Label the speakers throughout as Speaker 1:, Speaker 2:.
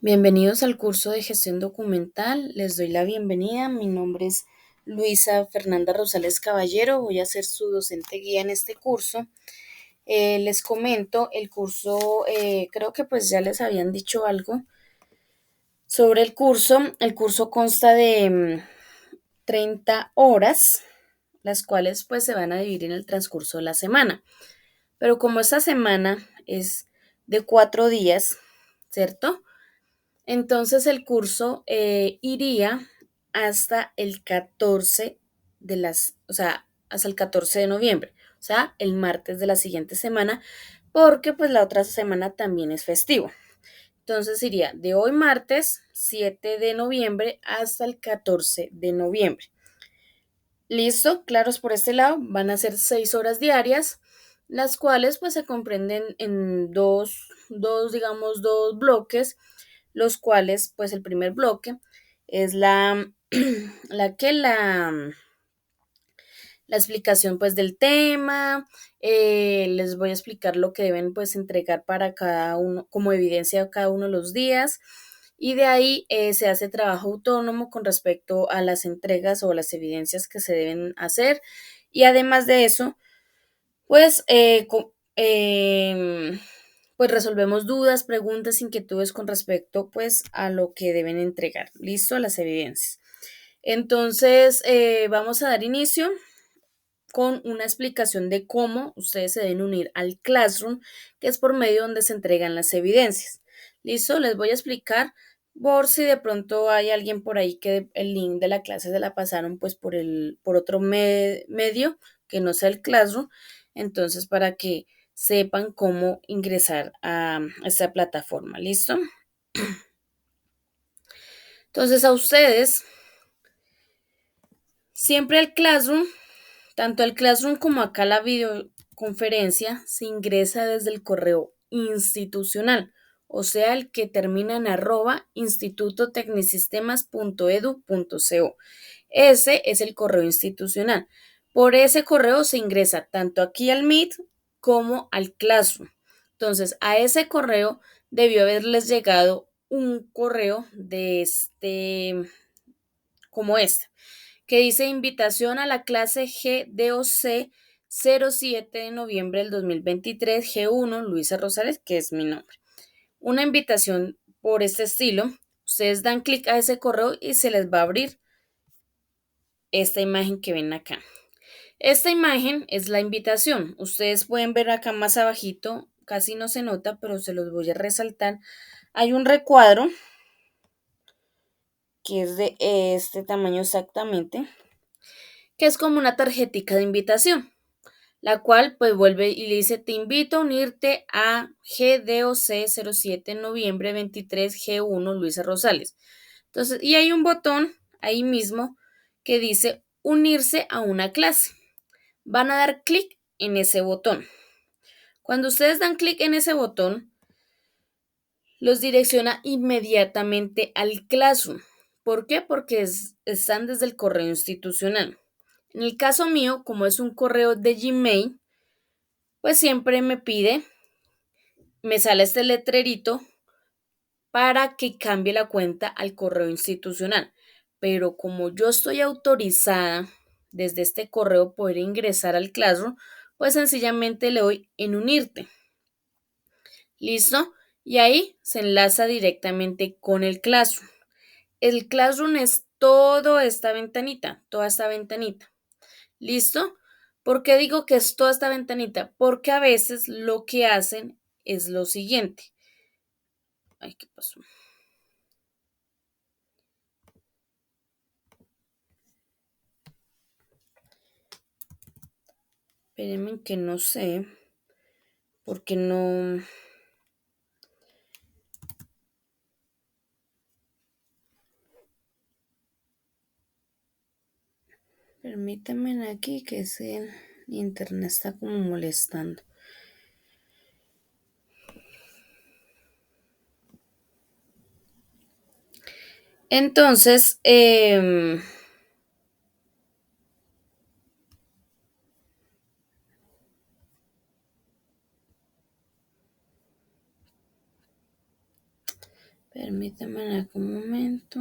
Speaker 1: Bienvenidos al curso de gestión documental. Les doy la bienvenida. Mi nombre es Luisa Fernanda Rosales Caballero. Voy a ser su docente guía en este curso. Les comento, el curso, creo que pues ya les habían dicho algo sobre el curso. El curso consta de 30 horas, las cuales pues se van a dividir en el transcurso de la semana. Pero como esta semana es de 4 días, ¿cierto? Entonces el curso iría hasta el 14 o sea, hasta el 14 de noviembre, o sea, el martes de la siguiente semana, porque pues la otra semana también es festivo. Entonces iría de hoy martes 7 de noviembre hasta el 14 de noviembre. Listo, claros por este lado, van a ser 6 horas diarias, las cuales pues se comprenden en digamos, dos bloques, los cuales pues el primer bloque es la explicación pues del tema. Les voy a explicar lo que deben pues entregar para cada uno, como evidencia cada uno de los días. Y de ahí se hace trabajo autónomo con respecto a las entregas o las evidencias que se deben hacer. Y además de eso, pues, pues resolvemos dudas, preguntas, inquietudes con respecto pues a lo que deben entregar. Listo, las evidencias. Entonces, vamos a dar inicio con una explicación de cómo ustedes se deben unir al Classroom, que es por medio donde se entregan las evidencias. Listo, les voy a explicar por si de pronto hay alguien por ahí que el link de la clase se la pasaron pues por otro medio que no sea el Classroom. Entonces, para que sepan cómo ingresar a esta plataforma. ¿Listo? Entonces, a ustedes, siempre al Classroom, tanto el Classroom como acá la videoconferencia, se ingresa desde el correo institucional, o sea, el que termina en @institutotecnisistemas.edu.co. Ese es el correo institucional. Por ese correo se ingresa tanto aquí al Meet como al Classroom. Entonces, a ese correo debió haberles llegado un correo de como este, que dice invitación a la clase GDOC 07 de noviembre del 2023, G1, Luisa Rosales, que es mi nombre. Una invitación por este estilo. Ustedes dan clic a ese correo y se les va a abrir esta imagen que ven acá. Esta imagen es la invitación. Ustedes pueden ver acá más abajito, casi no se nota, pero se los voy a resaltar. Hay un recuadro que es de este tamaño exactamente, que es como una tarjetica de invitación, la cual pues vuelve y le dice, te invito a unirte a GDOC 07 noviembre 23 G1 Luisa Rosales. Entonces, y hay un botón ahí mismo que dice unirse a una clase. Van a dar clic en ese botón. Cuando ustedes dan clic en ese botón, los direcciona inmediatamente al Classroom. ¿Por qué? Porque están desde el correo institucional. En el caso mío, como es un correo de Gmail, pues siempre me sale este letrerito para que cambie la cuenta al correo institucional. Pero como yo estoy autorizada desde este correo poder ingresar al Classroom, pues sencillamente le doy en unirte. ¿Listo? Y ahí se enlaza directamente con el Classroom. El Classroom es toda esta ventanita, toda esta ventanita. ¿Listo? ¿Por qué digo que es toda esta ventanita? Porque a veces lo que hacen es lo siguiente. Ay, ¿qué pasó? Espérenme que no sé, porque no... Permítanme aquí que ese internet está como molestando. Entonces, Permítame en algún momento.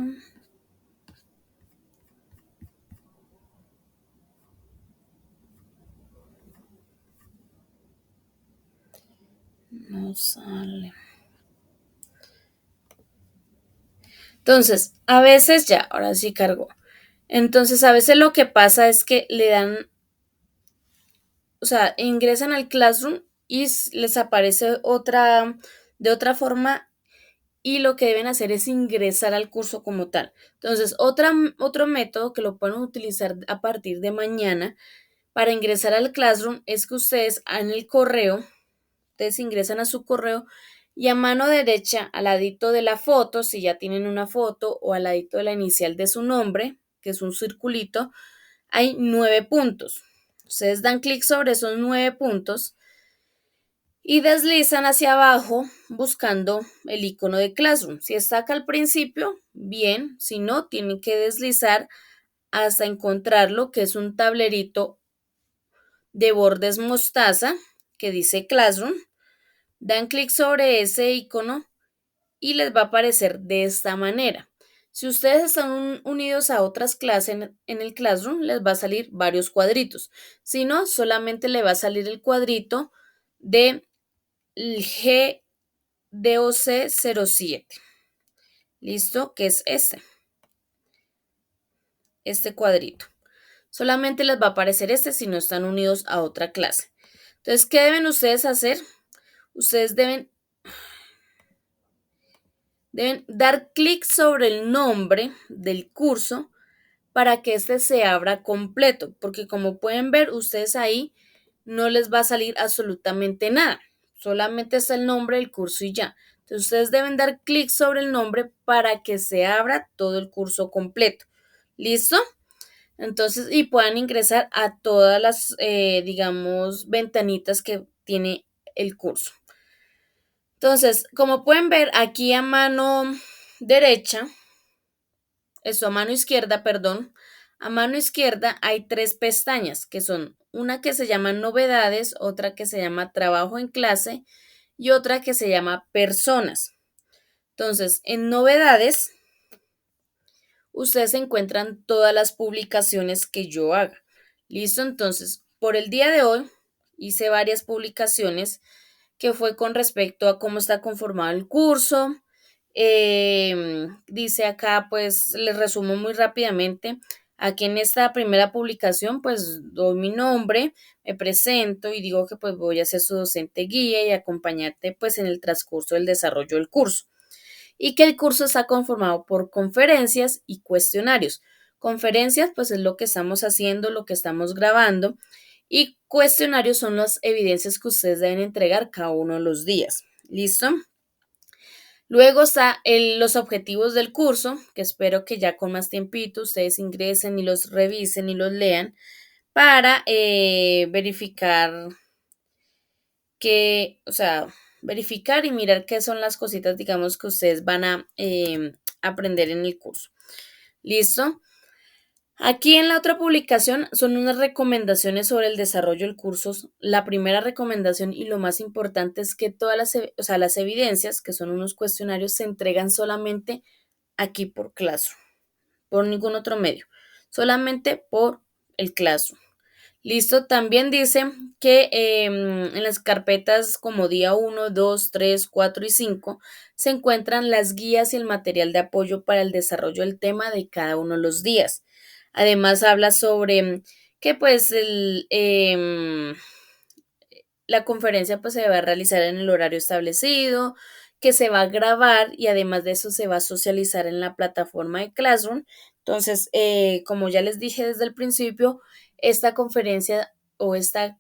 Speaker 1: No sale. Entonces, a veces ya, ahora sí cargó. Entonces, a veces lo que pasa es que le dan, o sea, ingresan al Classroom y les aparece de otra forma y lo que deben hacer es ingresar al curso como tal. Entonces, otro método que lo pueden utilizar a partir de mañana para ingresar al Classroom es que ustedes en el correo, ustedes ingresan a su correo y a mano derecha, al ladito de la foto, si ya tienen una foto, o al ladito de la inicial de su nombre, que es un circulito, hay 9 puntos. Ustedes dan clic sobre esos 9 puntos y deslizan hacia abajo buscando el icono de Classroom. Si está acá al principio, bien, si no, tienen que deslizar hasta encontrarlo, que es un tablerito de bordes mostaza que dice Classroom. Dan clic sobre ese icono y les va a aparecer de esta manera. Si ustedes están unidos a otras clases en el Classroom, les va a salir varios cuadritos. Si no, solamente le va a salir el cuadrito de GDOC07. ¿Listo? Que es este cuadrito. Solamente les va a aparecer este si no están unidos a otra clase. Entonces, ¿qué deben ustedes hacer? Ustedes deben dar clic sobre el nombre del curso para que este se abra completo, porque como pueden ver, ustedes ahí no les va a salir absolutamente nada, solamente está el nombre del curso y ya. Entonces ustedes deben dar clic sobre el nombre para que se abra todo el curso completo. ¿Listo? Entonces, y puedan ingresar a todas las, digamos, ventanitas que tiene el curso. Entonces, como pueden ver aquí a mano derecha, a mano izquierda, perdón, a mano izquierda hay 3 pestañas, que son una que se llama novedades, otra que se llama trabajo en clase y otra que se llama personas. Entonces, en novedades, ustedes encuentran todas las publicaciones que yo haga. ¿Listo? Entonces, por el día de hoy hice varias publicaciones que fue con respecto a cómo está conformado el curso. Dice acá, pues les resumo muy rápidamente. Aquí en esta primera publicación, pues doy mi nombre, me presento y digo que pues voy a ser su docente guía y acompañarte pues en el transcurso del desarrollo del curso. Y que el curso está conformado por conferencias y cuestionarios. Conferencias, pues es lo que estamos haciendo, lo que estamos grabando, y cuestionarios son las evidencias que ustedes deben entregar cada uno de los días. ¿Listo? Luego está los objetivos del curso, que espero que ya con más tiempito ustedes ingresen y los revisen y los lean para verificar que, o sea, verificar y mirar qué son las cositas, digamos, que ustedes van a aprender en el curso. ¿Listo? Aquí en la otra publicación son unas recomendaciones sobre el desarrollo del curso. La primera recomendación y lo más importante es que todas las evidencias, que son unos cuestionarios, se entregan solamente aquí por Classroom, por ningún otro medio, solamente por el Classroom. Listo, también dice que en las carpetas como día 1, 2, 3, 4 y 5 se encuentran las guías y el material de apoyo para el desarrollo del tema de cada uno de los días. Además habla sobre que pues la conferencia pues se va a realizar en el horario establecido, que se va a grabar y además de eso se va a socializar en la plataforma de Classroom. Entonces, como ya les dije desde el principio, esta conferencia o esta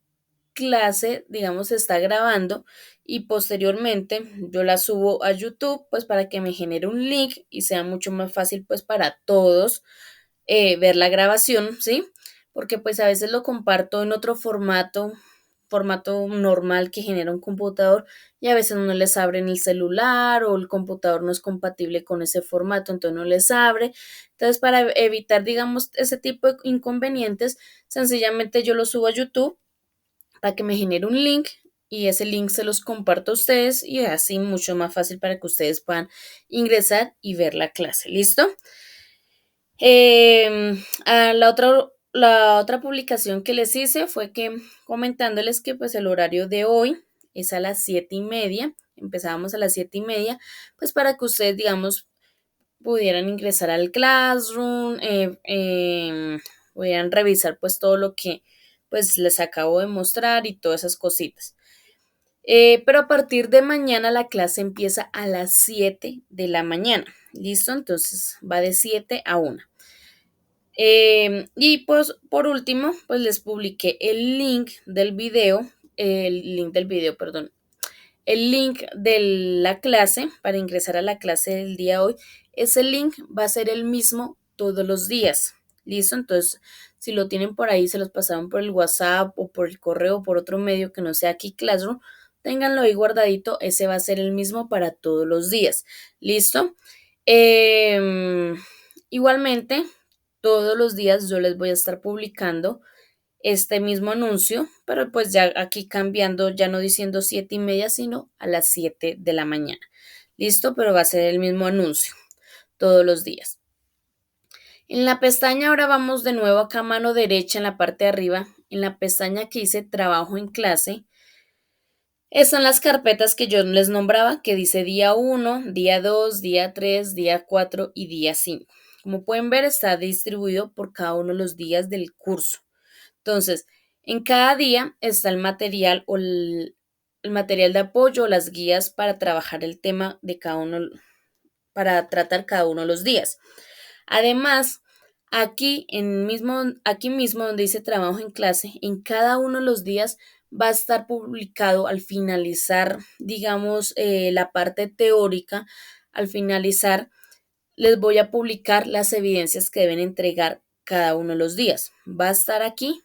Speaker 1: clase, digamos, se está grabando y posteriormente yo la subo a YouTube pues para que me genere un link y sea mucho más fácil pues para todos ver la grabación, ¿sí? Porque pues a veces lo comparto en otro formato normal que genera un computador y a veces no les abre en el celular o el computador no es compatible con ese formato, entonces no les abre. Entonces para evitar, digamos, ese tipo de inconvenientes, sencillamente yo lo subo a YouTube para que me genere un link y ese link se los comparto a ustedes y así mucho más fácil para que ustedes puedan ingresar y ver la clase. ¿Listo? La otra publicación que les hice fue que comentándoles que pues el horario de hoy es a las 7:30, empezábamos a las 7:30, pues para que ustedes, digamos, pudieran ingresar al Classroom, pudieran revisar pues todo lo que pues les acabo de mostrar y todas esas cositas. Pero a partir de mañana la clase empieza a las 7 de la mañana. ¿Listo? Entonces va de 7 a 1. Y pues por último, pues les publiqué perdón, el link de la clase para ingresar a la clase del día de hoy. Ese link va a ser el mismo todos los días. ¿Listo? Entonces, si lo tienen por ahí, se los pasaron por el WhatsApp o por el correo o por otro medio que no sea aquí Classroom, ténganlo ahí guardadito. Ese va a ser el mismo para todos los días. ¿Listo? Igualmente, todos los días yo les voy a estar publicando este mismo anuncio, pero pues ya aquí cambiando, ya no diciendo 7:30, sino a las 7 de la mañana. ¿Listo? Pero va a ser el mismo anuncio todos los días. En la pestaña ahora vamos de nuevo acá a mano derecha en la parte de arriba, en la pestaña que dice trabajo en clase. Esas son las carpetas que yo les nombraba, que dice día 1, día 2, día 3, día 4 y día 5. Como pueden ver, está distribuido por cada uno de los días del curso. Entonces, en cada día está el material o el material de apoyo, las guías para trabajar el tema de cada uno, para tratar cada uno de los días. Además, aquí mismo donde dice trabajo en clase, en cada uno de los días va a estar publicado al finalizar, digamos, la parte teórica. Al finalizar, les voy a publicar las evidencias que deben entregar cada uno de los días. Va a estar aquí,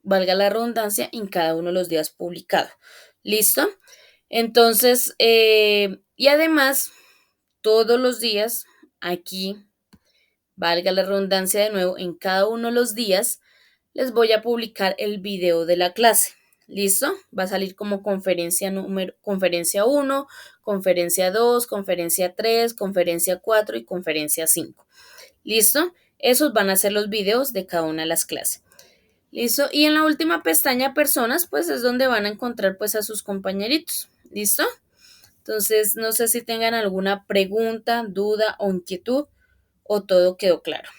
Speaker 1: valga la redundancia, en cada uno de los días publicado. ¿Listo? Entonces, y además, todos los días, aquí, valga la redundancia de nuevo, en cada uno de los días, les voy a publicar el video de la clase. ¿Listo? Va a salir como conferencia 1, conferencia 2, conferencia 3, conferencia 4 y conferencia 5. ¿Listo? Esos van a ser los videos de cada una de las clases. ¿Listo? Y en la última pestaña personas, pues es donde van a encontrar pues a sus compañeritos. ¿Listo? Entonces, no sé si tengan alguna pregunta, duda o inquietud o todo quedó claro.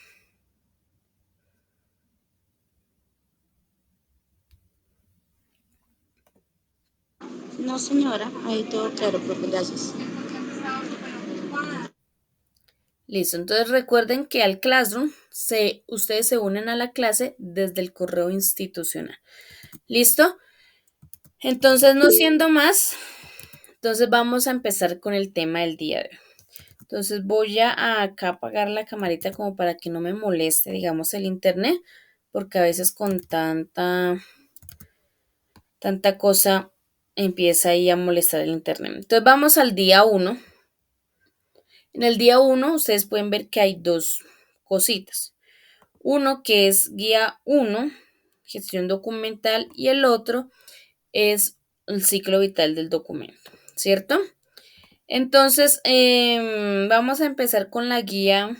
Speaker 2: No, señora, ahí todo claro, profe, gracias.
Speaker 1: Listo, entonces recuerden que al Classroom ustedes se unen a la clase desde el correo institucional. ¿Listo? Entonces, no siendo más, entonces vamos a empezar con el tema del día de hoy. Entonces voy a acá apagar la camarita como para que no me moleste, digamos, el internet, porque a veces con tanta cosa empieza ahí a molestar el internet. Entonces vamos al día 1. En el día 1 ustedes pueden ver que hay dos cositas. Uno que es guía 1, gestión documental, y el otro es el ciclo vital del documento, ¿cierto? Entonces, vamos a empezar con la guía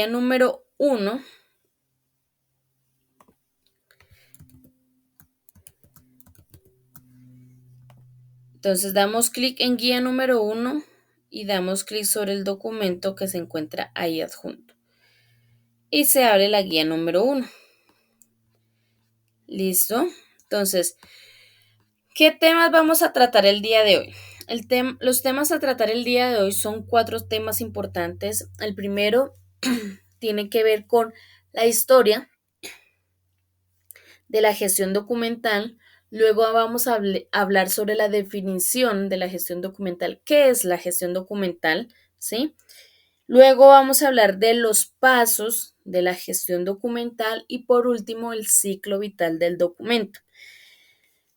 Speaker 1: número 1. Entonces damos clic en guía número 1 y damos clic sobre el documento que se encuentra ahí adjunto. Y se abre la guía número 1. ¿Listo? Entonces, ¿qué temas vamos a tratar el día de hoy? Los temas a tratar el día de hoy son 4 temas importantes. El primero tiene que ver con la historia de la gestión documental. Luego vamos a hablar sobre la definición de la gestión documental. ¿Qué es la gestión documental? ¿Sí? Luego vamos a hablar de los pasos de la gestión documental y por último el ciclo vital del documento.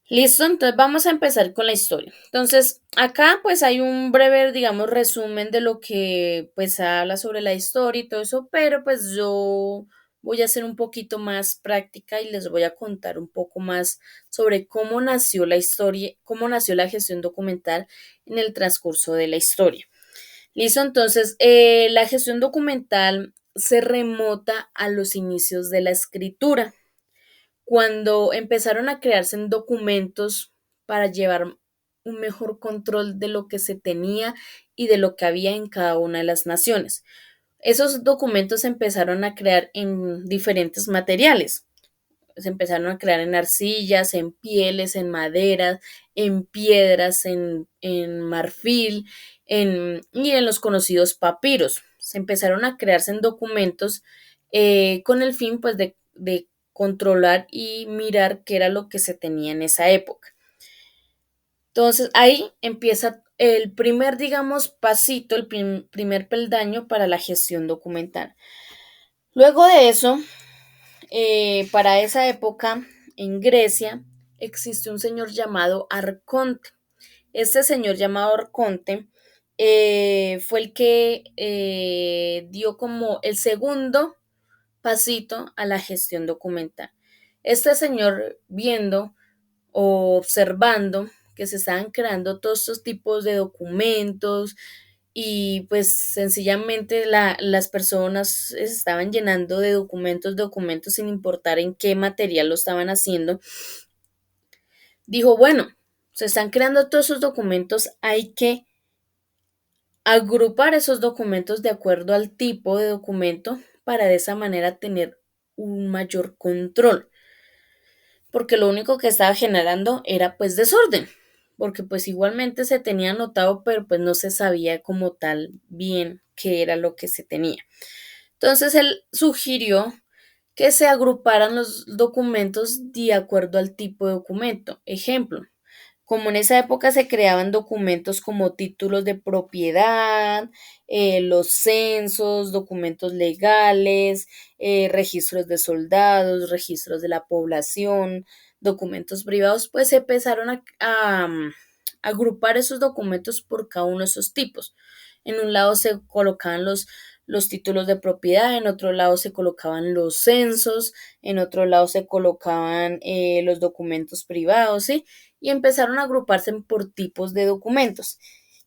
Speaker 1: Listo, entonces vamos a empezar con la historia. Entonces, acá pues hay un breve, digamos, resumen de lo que pues habla sobre la historia y todo eso, pero pues yo voy a ser un poquito más práctica y les voy a contar un poco más sobre cómo nació la historia, cómo nació la gestión documental en el transcurso de la historia. Listo, entonces, la gestión documental se remota a los inicios de la escritura, cuando empezaron a crearse documentos para llevar un mejor control de lo que se tenía y de lo que había en cada una de las naciones. Esos documentos se empezaron a crear en diferentes materiales. Se empezaron a crear en arcillas, en pieles, en maderas, en piedras, en marfil, y en los conocidos papiros. Se empezaron a crearse en documentos con el fin pues de controlar y mirar qué era lo que se tenía en esa época. Entonces ahí empieza el primer, digamos, pasito, el primer peldaño para la gestión documental. Luego de eso, para esa época, en Grecia, existe un señor llamado Arconte. Este señor llamado Arconte fue el que dio como el segundo pasito a la gestión documental. Este señor, viendo o observando que se estaban creando todos estos tipos de documentos y pues sencillamente las personas se estaban llenando de documentos sin importar en qué material lo estaban haciendo, dijo, bueno, se están creando todos esos documentos, hay que agrupar esos documentos de acuerdo al tipo de documento para de esa manera tener un mayor control, porque lo único que estaba generando era pues desorden, porque pues igualmente se tenía anotado, pero pues no se sabía como tal bien qué era lo que se tenía. Entonces él sugirió que se agruparan los documentos de acuerdo al tipo de documento. Ejemplo, como en esa época se creaban documentos como títulos de propiedad, los censos, documentos legales, registros de soldados, registros de la población, documentos privados, pues se empezaron a agrupar esos documentos por cada uno de esos tipos. En un lado se colocaban los títulos de propiedad, en otro lado se colocaban los censos, en otro lado se colocaban los documentos privados, ¿sí? Y empezaron a agruparse por tipos de documentos.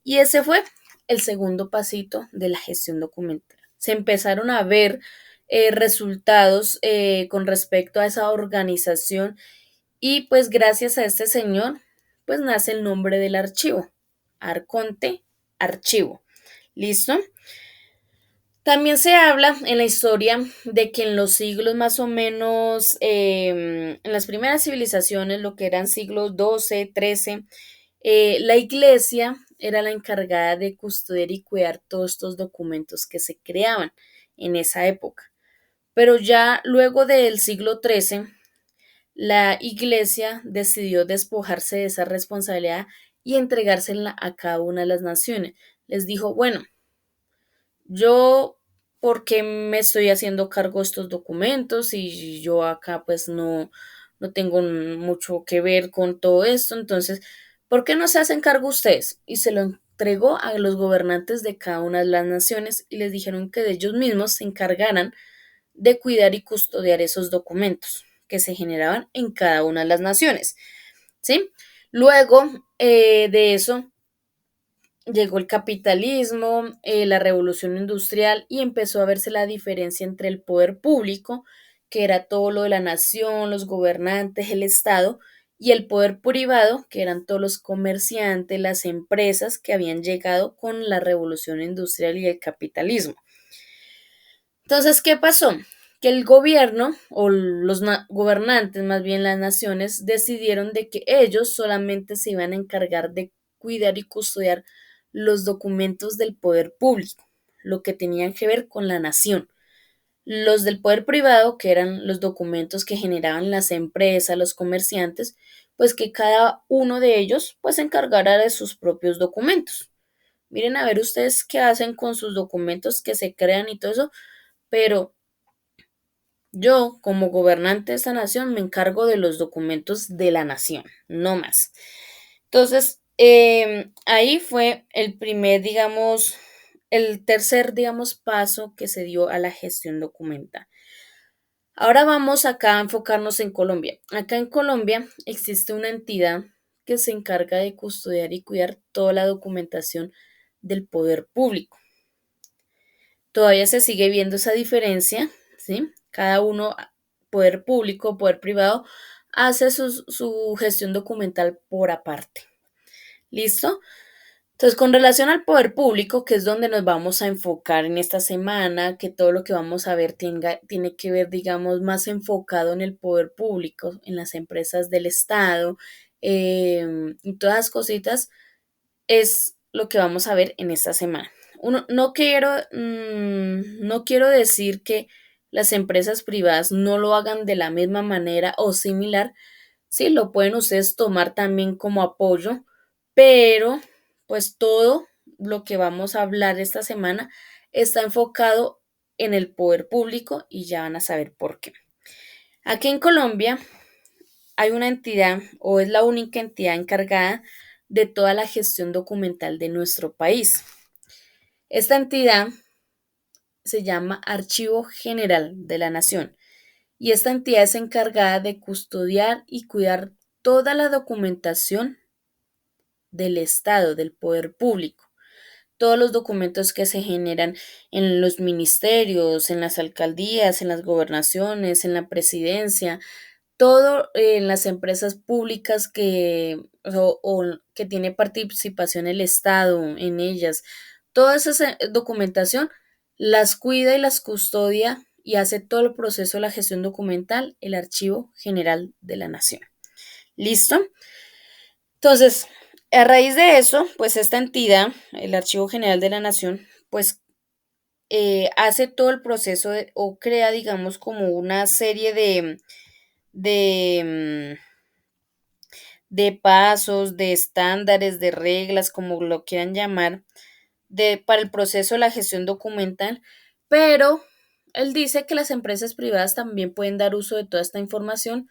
Speaker 1: Y ese fue el segundo pasito de la gestión documental. Se empezaron a ver resultados con respecto a esa organización y pues gracias a este señor pues nace el nombre del archivo, Arconte Archivo. ¿Listo? También se habla en la historia de que en los siglos más o menos, en las primeras civilizaciones, lo que eran siglos XII, XIII, la iglesia era la encargada de custodiar y cuidar todos estos documentos que se creaban en esa época. Pero ya luego del siglo XIII, la iglesia decidió despojarse de esa responsabilidad y entregársela a cada una de las naciones. Les dijo, bueno, yo, ¿por qué me estoy haciendo cargo de estos documentos? Y yo acá pues no tengo mucho que ver con todo esto. Entonces, ¿por qué no se hacen cargo ustedes? Y se lo entregó a los gobernantes de cada una de las naciones y les dijeron que de ellos mismos se encargaran de cuidar y custodiar esos documentos que se generaban en cada una de las naciones. ¿Sí? Luego de eso llegó el capitalismo, la revolución industrial y empezó a verse la diferencia entre el poder público, que era todo lo de la nación, los gobernantes, el Estado, y el poder privado, que eran todos los comerciantes, las empresas que habían llegado con la revolución industrial y el capitalismo. Entonces, ¿qué pasó? Que el gobierno o los gobernantes, más bien las naciones, decidieron de que ellos solamente se iban a encargar de cuidar y custodiar los documentos del poder público, lo que tenían que ver con la nación. Los del poder privado, que eran los documentos que generaban las empresas, los comerciantes, pues que cada uno de ellos pues se encargara de sus propios documentos. Miren a ver ustedes qué hacen con sus documentos que se crean y todo eso, pero yo, como gobernante de esta nación, me encargo de los documentos de la nación, no más. Entonces, ahí fue el primer, digamos, el tercer, digamos, paso que se dio a la gestión documental. Ahora vamos acá a enfocarnos en Colombia. Acá en Colombia existe una entidad que se encarga de custodiar y cuidar toda la documentación del poder público. Todavía se sigue viendo esa diferencia, ¿sí? Cada uno, poder público, poder privado, hace su gestión documental por aparte. ¿Listo? Entonces, con relación al poder público, que es donde nos vamos a enfocar en esta semana, que todo lo que vamos a ver tiene que ver, digamos, más enfocado en el poder público, en las empresas del Estado, y todas las cositas, es lo que vamos a ver en esta semana. No quiero decir que las empresas privadas no lo hagan de la misma manera o similar. Sí, lo pueden ustedes tomar también como apoyo, pero pues todo lo que vamos a hablar esta semana está enfocado en el poder público y ya van a saber por qué. Aquí en Colombia hay una entidad o es la única entidad encargada de toda la gestión documental de nuestro país. Esta entidad se llama Archivo General de la Nación y esta entidad es encargada de custodiar y cuidar toda la documentación del Estado, del poder público. Todos los documentos que se generan en los ministerios, en las alcaldías, en las gobernaciones, en la presidencia, todo en las empresas públicas o que tiene participación el Estado en ellas, toda esa documentación las cuida y las custodia y hace todo el proceso de la gestión documental el Archivo General de la Nación. ¿Listo? Entonces, a raíz de eso, pues esta entidad, el Archivo General de la Nación, pues hace todo el proceso o crea, digamos, como una serie de, de pasos, de estándares, de reglas, como lo quieran llamar, para el proceso de la gestión documental, pero él dice que las empresas privadas también pueden dar uso de toda esta información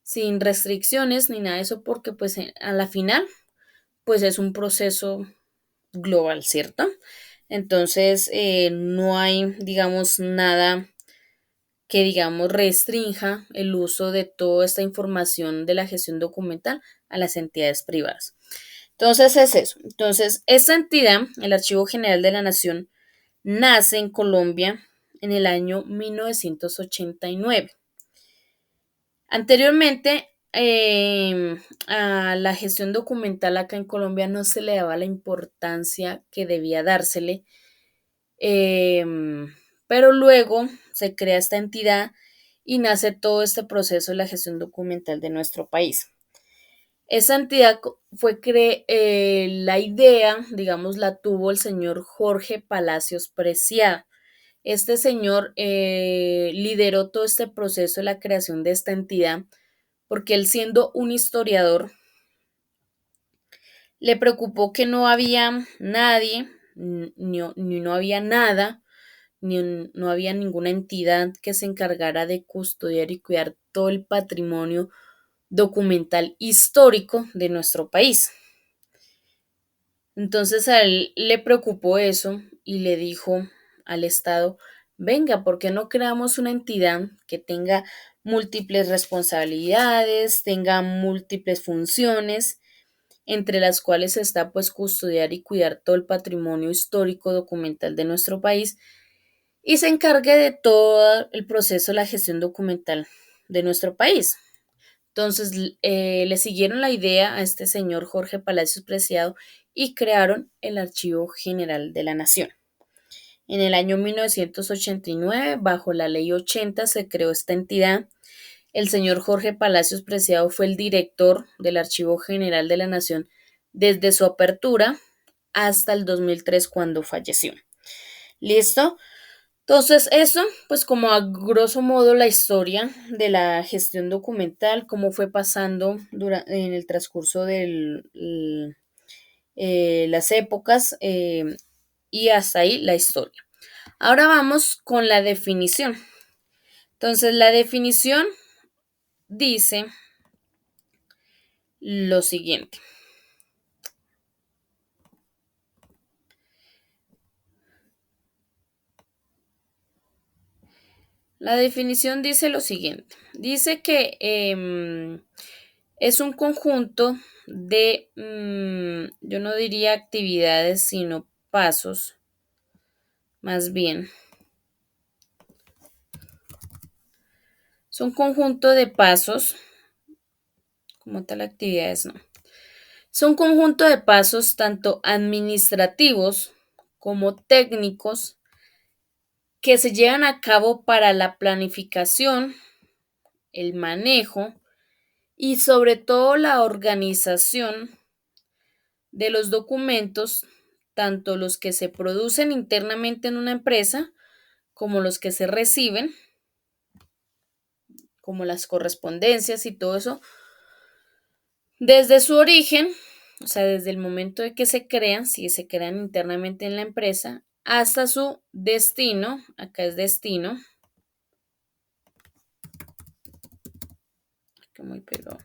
Speaker 1: sin restricciones ni nada de eso, porque pues a la final, pues es un proceso global, ¿cierto? Entonces, no hay, digamos, nada que, digamos, restrinja el uso de toda esta información de la gestión documental a las entidades privadas. Entonces, es eso. Entonces, esta entidad, el Archivo General de la Nación, nace en Colombia en el año 1989. Anteriormente, a la gestión documental acá en Colombia no se le daba la importancia que debía dársele, pero luego se crea esta entidad y nace todo este proceso de la gestión documental de nuestro país. Esa entidad la idea, digamos, la tuvo el señor Jorge Palacios Preciado. Este señor lideró todo este proceso de la creación de esta entidad porque él siendo un historiador, le preocupó que no había nadie, ni no había nada, no había ninguna entidad que se encargara de custodiar y cuidar todo el patrimonio documental histórico de nuestro país. Entonces a él le preocupó eso y le dijo al Estado, venga, ¿por qué no creamos una entidad que tenga múltiples responsabilidades, tenga múltiples funciones, entre las cuales está pues custodiar y cuidar todo el patrimonio histórico documental de nuestro país y se encargue de todo el proceso de la gestión documental de nuestro país? Entonces le siguieron la idea a este señor Jorge Palacios Preciado y crearon el Archivo General de la Nación. En el año 1989, bajo la Ley 80, se creó esta entidad. El señor Jorge Palacios Preciado fue el director del Archivo General de la Nación desde su apertura hasta el 2003 cuando falleció. ¿Listo? Entonces, eso, pues como a grosso modo la historia de la gestión documental, cómo fue pasando en el transcurso de las épocas y hasta ahí la historia. Ahora vamos con la definición. Entonces, la definición dice lo siguiente. La definición dice lo siguiente. Dice que es un conjunto de, yo no diría actividades, sino pasos, más bien. Es un conjunto de pasos, como tal actividades, no. Es un conjunto de pasos tanto administrativos como técnicos que se llevan a cabo para la planificación, el manejo y sobre todo la organización de los documentos, tanto los que se producen internamente en una empresa como los que se reciben, como las correspondencias y todo eso, desde su origen, o sea, desde el momento de que se crean, si se crean internamente en la empresa, hasta su destino, acá es destino, que muy pegado,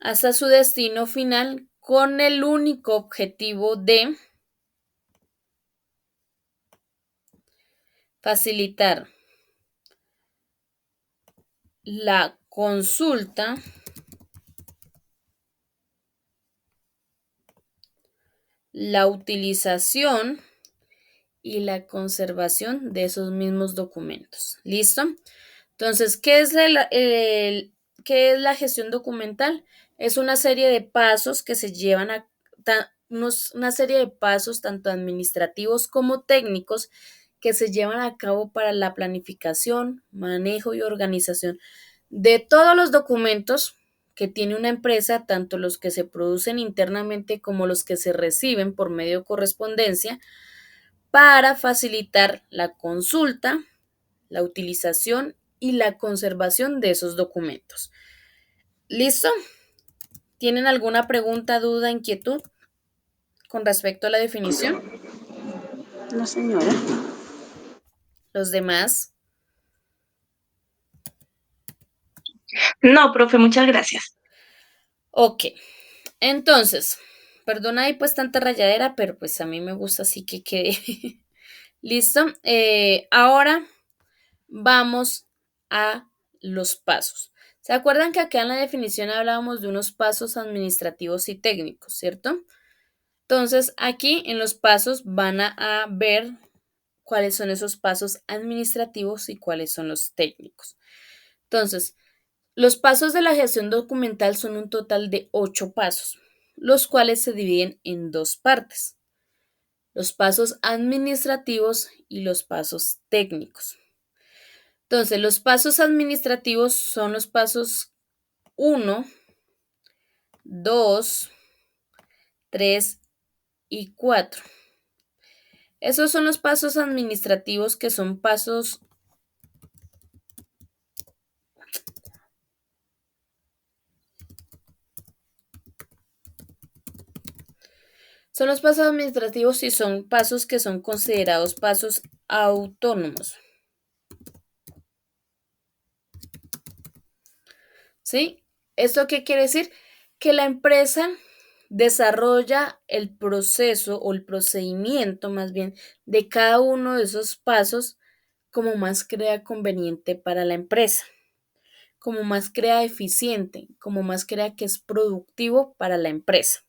Speaker 1: hasta su destino final con el único objetivo de facilitar la consulta, la utilización y la conservación de esos mismos documentos. ¿Listo? Entonces, ¿qué es la gestión documental? Es una serie de pasos que se llevan una serie de pasos tanto administrativos como técnicos que se llevan a cabo para la planificación, manejo y organización de todos los documentos que tiene una empresa, tanto los que se producen internamente como los que se reciben por medio de correspondencia, para facilitar la consulta, la utilización y la conservación de esos documentos. ¿Listo? ¿Tienen alguna pregunta, duda, inquietud con respecto a la definición?
Speaker 2: No, señora.
Speaker 1: Los demás.
Speaker 3: No, profe, muchas gracias.
Speaker 1: Ok. Entonces, perdona ahí pues tanta rayadera, pero pues a mí me gusta así que quede. ¿Listo? Ahora vamos a los pasos. ¿Se acuerdan que acá en la definición hablábamos de unos pasos administrativos y técnicos, cierto? Entonces, aquí en los pasos van a ver cuáles son esos pasos administrativos y cuáles son los técnicos. Entonces, los pasos de la gestión documental son un total de 8 pasos, los cuales se dividen en dos partes, los pasos administrativos y los pasos técnicos. Entonces, los pasos administrativos son los pasos 1, 2, 3 y 4. Esos son los pasos administrativos que son pasos administrativos y son pasos que son considerados pasos autónomos. ¿Sí? ¿Esto qué quiere decir? Que la empresa desarrolla el proceso o el procedimiento más bien de cada uno de esos pasos como más crea conveniente para la empresa, como más crea eficiente, como más crea que es productivo para la empresa.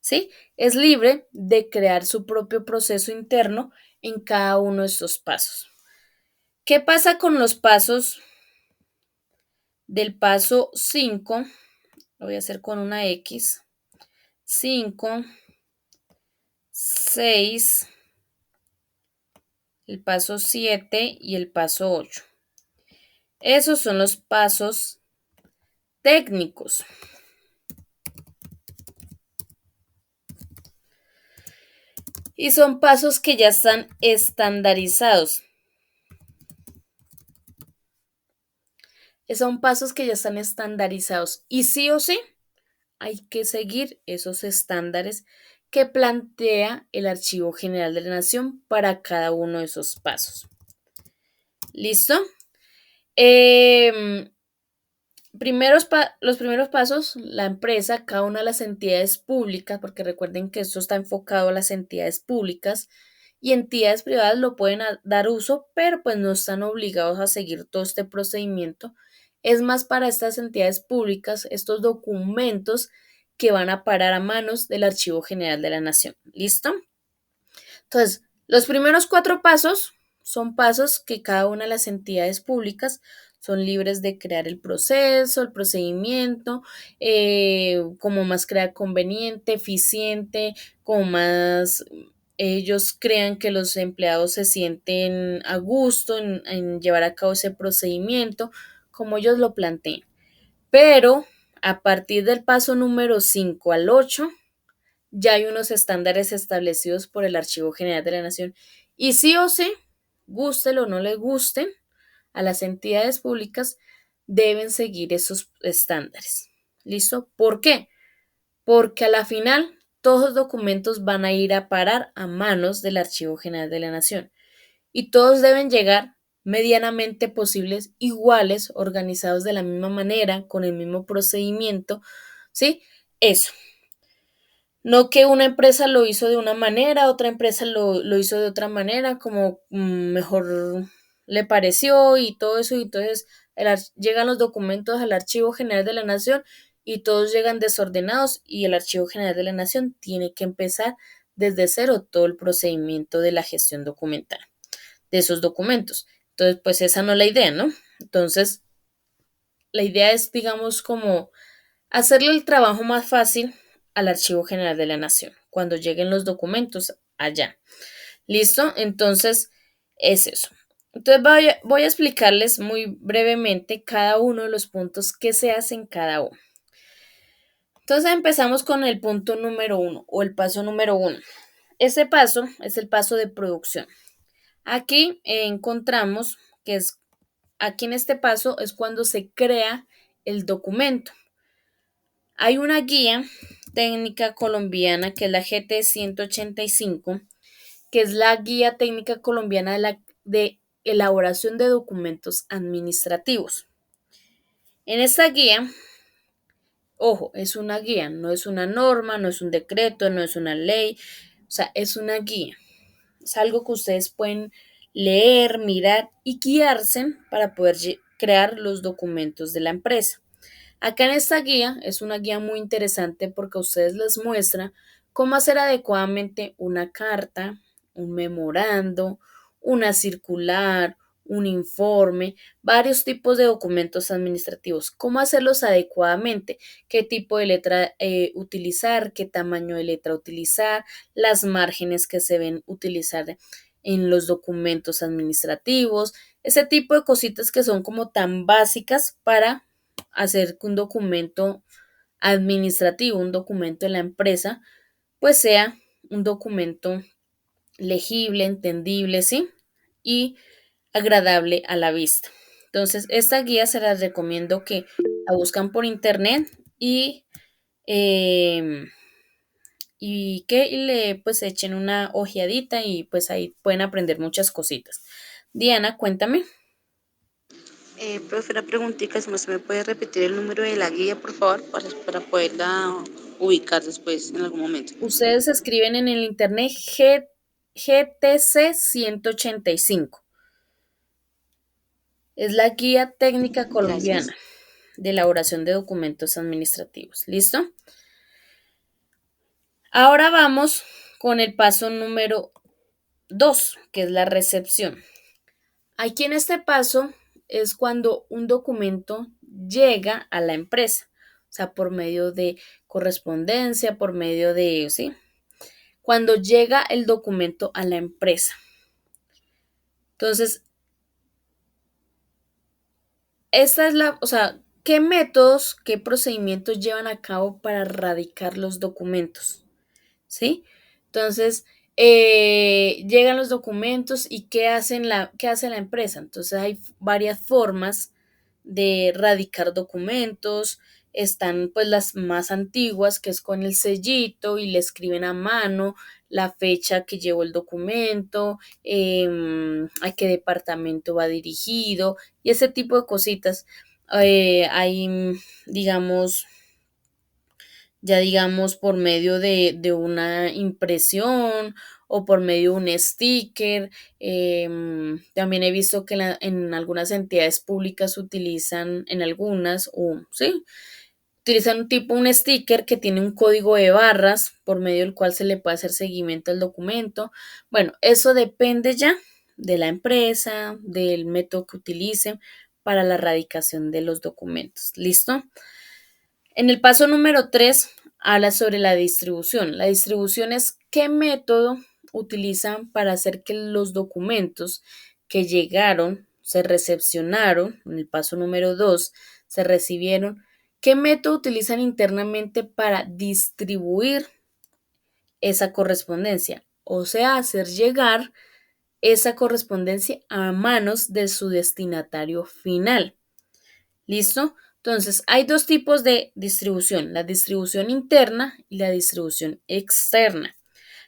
Speaker 1: ¿Sí? Es libre de crear su propio proceso interno en cada uno de estos pasos. ¿Qué pasa con los pasos del paso 5? Lo voy a hacer con una X. 5, 6, el paso 7 y el paso 8. Esos son los pasos técnicos. Y son pasos que ya están estandarizados. Son pasos que ya están estandarizados. Y sí o sí, hay que seguir esos estándares que plantea el Archivo General de la Nación para cada uno de esos pasos. ¿Listo? Los primeros pasos, la empresa, cada una de las entidades públicas, porque recuerden que esto está enfocado a las entidades públicas y entidades privadas lo pueden dar uso, pero pues no están obligados a seguir todo este procedimiento. Es más para estas entidades públicas, estos documentos que van a parar a manos del Archivo General de la Nación. ¿Listo? Entonces, los primeros 4 pasos son pasos que cada una de las entidades públicas son libres de crear el proceso, el procedimiento, como más crea conveniente, eficiente, como más ellos crean que los empleados se sienten a gusto en llevar a cabo ese procedimiento, como ellos lo planteen. Pero a partir del paso número 5 al 8, ya hay unos estándares establecidos por el Archivo General de la Nación y sí o sí, gústelo o no les gusten, a las entidades públicas deben seguir esos estándares. ¿Listo? ¿Por qué? Porque a la final todos los documentos van a ir a parar a manos del Archivo General de la Nación y todos deben llegar medianamente posibles, iguales, organizados de la misma manera, con el mismo procedimiento, ¿sí? Eso. No que una empresa lo hizo de una manera, otra empresa lo hizo de otra manera, como mejor le pareció y todo eso. Y entonces llegan los documentos al Archivo General de la Nación y todos llegan desordenados y el Archivo General de la Nación tiene que empezar desde cero todo el procedimiento de la gestión documental de esos documentos. Entonces, pues esa no es la idea, ¿no? Entonces, la idea es, digamos, como hacerle el trabajo más fácil al Archivo General de la Nación cuando lleguen los documentos allá. ¿Listo? Entonces, es eso. Entonces, voy a explicarles muy brevemente cada uno de los puntos que se hacen cada uno. Entonces, empezamos con el punto número 1 o el paso número 1. Ese paso es el paso de producción. Aquí encontramos que aquí en este paso es cuando se crea el documento. Hay una guía técnica colombiana que es la GT 185, que es la guía técnica colombiana de elaboración de documentos administrativos. En esta guía, ojo, es una guía, no es una norma, no es un decreto, no es una ley, o sea, es una guía. Es algo que ustedes pueden leer, mirar y guiarse para poder crear los documentos de la empresa. Acá en esta guía es una guía muy interesante porque a ustedes les muestra cómo hacer adecuadamente una carta, un memorando, una circular, un informe, varios tipos de documentos administrativos, cómo hacerlos adecuadamente, qué tipo de letra utilizar, qué tamaño de letra utilizar, las márgenes que se deben utilizar en los documentos administrativos, ese tipo de cositas que son como tan básicas para hacer que un documento administrativo, un documento de la empresa, pues sea un documento legible, entendible, ¿sí? Y agradable a la vista. Entonces, esta guía se las recomiendo que la buscan por internet eh, y que le pues echen una ojeadita y pues ahí pueden aprender muchas cositas. Diana, cuéntame.
Speaker 2: Profe, una preguntita, si me puede repetir el número de la guía, por favor, para poderla ubicar después en algún momento.
Speaker 1: Ustedes escriben en el internet GTC 185. Es la Guía Técnica Colombiana
Speaker 2: Gracias.
Speaker 1: de elaboración de documentos administrativos. ¿Listo? Ahora vamos con el paso número 2, que es la recepción. Aquí en este paso es cuando un documento llega a la empresa, o sea, por medio de correspondencia, por medio de, ¿sí? Cuando llega el documento a la empresa. Entonces, esta es o sea, ¿qué métodos, qué procedimientos llevan a cabo para radicar los documentos? ¿Sí? Entonces, llegan los documentos y qué hace la empresa? Entonces, hay varias formas de radicar documentos. Están pues las más antiguas, que es con el sellito y le escriben a mano la fecha que llevó el documento, a qué departamento va dirigido y ese tipo de cositas. Hay, digamos, ya digamos por medio de una impresión o por medio de un sticker. También he visto que en algunas entidades públicas utilizan, en algunas, o sí, utilizan un sticker que tiene un código de barras por medio del cual se le puede hacer seguimiento al documento. Bueno, eso depende ya de la empresa, del método que utilicen para la radicación de los documentos. ¿Listo? En el paso número 3 habla sobre la distribución. La distribución es qué método utilizan para hacer que los documentos que llegaron, se recepcionaron, en el paso número 2 se recibieron, qué método utilizan internamente para distribuir esa correspondencia, o sea, hacer llegar esa correspondencia a manos de su destinatario final. ¿Listo? Entonces, hay dos tipos de distribución, la distribución interna y la distribución externa.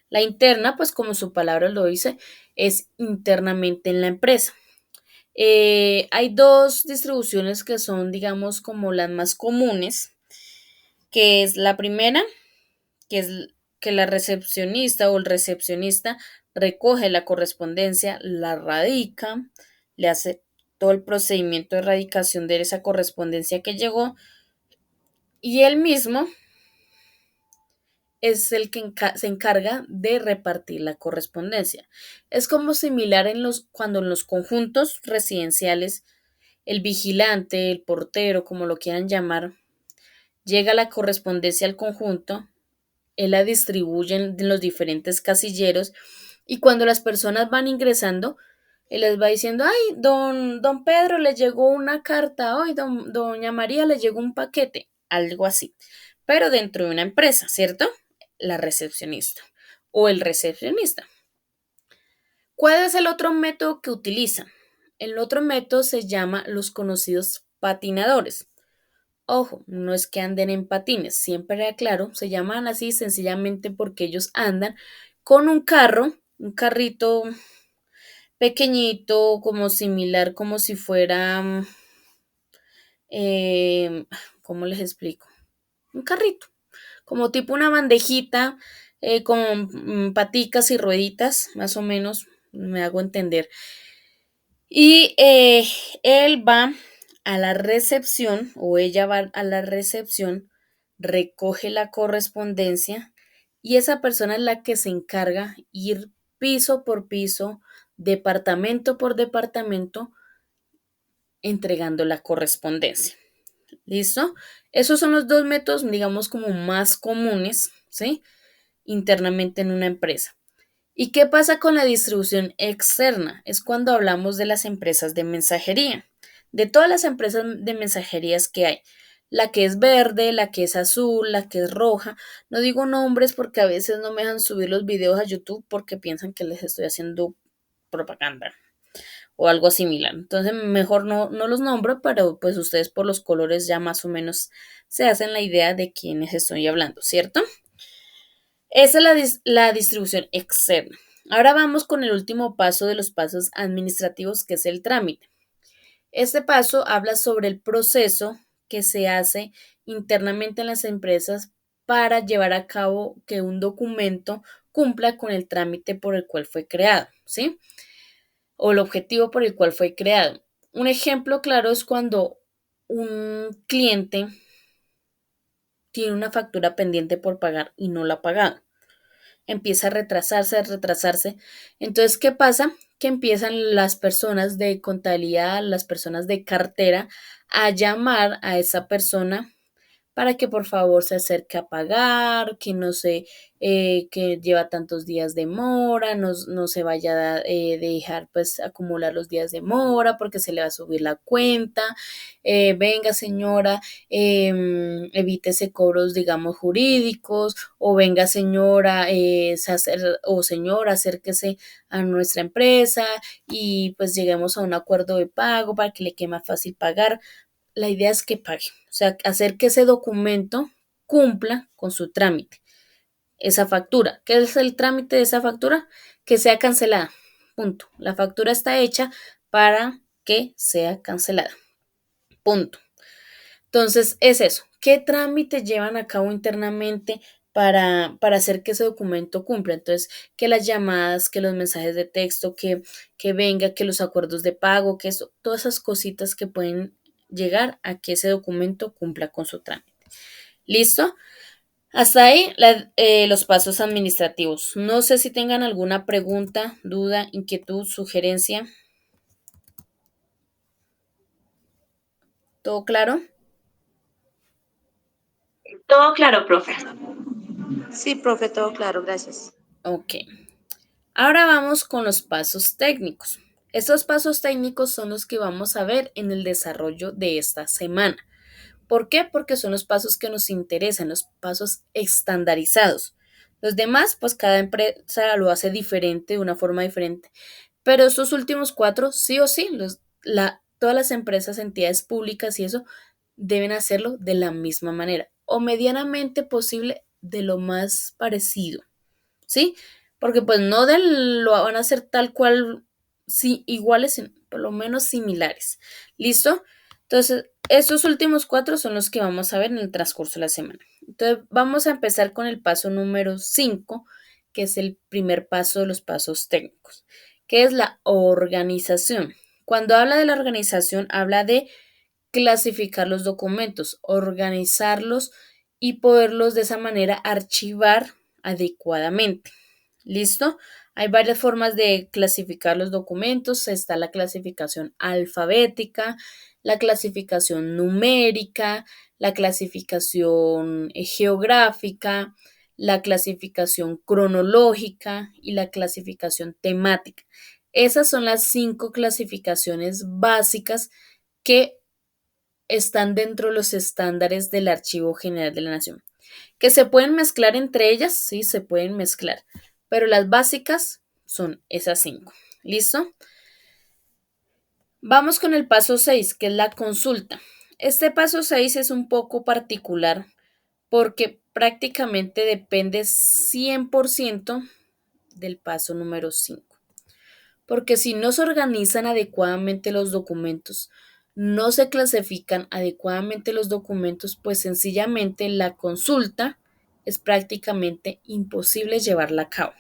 Speaker 1: La interna, pues como su palabra lo dice, es internamente en la empresa. Hay dos distribuciones que son, digamos, como las más comunes, que es la primera, que es que la recepcionista o el recepcionista recoge la correspondencia, la radica, le hace todo el procedimiento de radicación de esa correspondencia que llegó y él mismo es el que se encarga de repartir la correspondencia. Es como similar cuando en los conjuntos residenciales el vigilante, el portero, como lo quieran llamar, llega la correspondencia al conjunto, él la distribuye en los diferentes casilleros y cuando las personas van ingresando, él les va diciendo, ay, don Pedro le llegó una carta, hoy doña María le llegó un paquete, algo así, pero dentro de una empresa, ¿cierto? La recepcionista o el recepcionista. ¿Cuál es el otro método que utilizan? El otro método se llama los conocidos patinadores. Ojo, no es que anden en patines, siempre aclaro, se llaman así sencillamente porque ellos andan con un carro, un carrito pequeñito, como similar, como si fuera, eh, ¿cómo les explico? Un carrito, como tipo una bandejita con paticas y rueditas, más o menos, me hago entender. Y él va a la recepción o ella va a la recepción, recoge la correspondencia y esa persona es la que se encarga ir piso por piso, departamento por departamento, entregando la correspondencia. ¿Listo? Esos son los dos métodos, digamos, como más comunes, ¿sí? Internamente en una empresa. ¿Y qué pasa con la distribución externa? Es cuando hablamos de las empresas de mensajería. De todas las empresas de mensajerías que hay, la que es verde, la que es azul, la que es roja. No digo nombres porque a veces no me dejan subir los videos a YouTube porque piensan que les estoy haciendo propaganda o algo similar. Entonces, mejor no los nombro, pero pues ustedes por los colores ya más o menos se hacen la idea de quiénes estoy hablando, ¿cierto? Esa es la distribución externa. Ahora vamos con el último paso de los pasos administrativos, que es el trámite. Este paso habla sobre el proceso que se hace internamente en las empresas para llevar a cabo que un documento cumpla con el trámite por el cual fue creado, ¿sí? O el objetivo por el cual fue creado. Un ejemplo claro es cuando un cliente tiene una factura pendiente por pagar y no la ha pagado. Empieza a retrasarse. Entonces, ¿qué pasa? Que empiezan las personas de contabilidad, las personas de cartera, a llamar a esa persona para que por favor se acerque a pagar, que no se, que lleva tantos días de mora, no se vaya a dejar pues acumular los días de mora porque se le va a subir la cuenta. Venga señora, evítese cobros digamos jurídicos, o venga señora, o señora, acérquese a nuestra empresa y pues lleguemos a un acuerdo de pago para que le quede más fácil pagar. La idea es que pague, o sea, hacer que ese documento cumpla con su trámite, esa factura. ¿Qué es el trámite de esa factura? Que sea cancelada. Punto. La factura está hecha para que sea cancelada. Punto. Entonces, es eso. ¿Qué trámite llevan a cabo internamente para hacer que ese documento cumpla. Entonces, que las llamadas, que los mensajes de texto, que venga, que los acuerdos de pago, que eso, todas esas cositas que pueden llegar a que ese documento cumpla con su trámite. ¿Listo? Hasta ahí los pasos administrativos. No sé si tengan alguna pregunta, duda, inquietud, sugerencia. ¿Todo claro?
Speaker 3: Todo claro, profe.
Speaker 2: Sí, profe, todo claro, gracias.
Speaker 1: Ok. Ahora vamos con los pasos técnicos. Estos pasos técnicos son los que vamos a ver en el desarrollo de esta semana. ¿Por qué? Porque son los pasos que nos interesan, los pasos estandarizados. Los demás, pues cada empresa lo hace diferente, de una forma diferente. Pero estos últimos cuatro, sí o sí, todas las empresas, entidades públicas y eso, deben hacerlo de la misma manera o medianamente posible de lo más parecido. ¿Sí? Porque pues no lo van a hacer tal cual, sí, iguales, por lo menos similares. ¿Listo? Entonces, estos últimos cuatro son los que vamos a ver en el transcurso de la semana. Entonces, vamos a empezar con el paso número 5, que es el primer paso de los pasos técnicos, que es la organización. Cuando habla de la organización, habla de clasificar los documentos, organizarlos y poderlos de esa manera archivar adecuadamente. ¿Listo? Hay varias formas de clasificar los documentos. Está la clasificación alfabética, la clasificación numérica, la clasificación geográfica, la clasificación cronológica y la clasificación temática. Esas son las 5 clasificaciones básicas que están dentro de los estándares del Archivo General de la Nación. ¿Que se pueden mezclar entre ellas? Sí, se pueden mezclar, pero las básicas son esas 5. ¿Listo? Vamos con el paso 6, que es la consulta. Este paso 6 es un poco particular porque prácticamente depende 100% del paso número 5. Porque si no se organizan adecuadamente los documentos, no se clasifican adecuadamente los documentos, pues sencillamente la consulta es prácticamente imposible llevarla a cabo,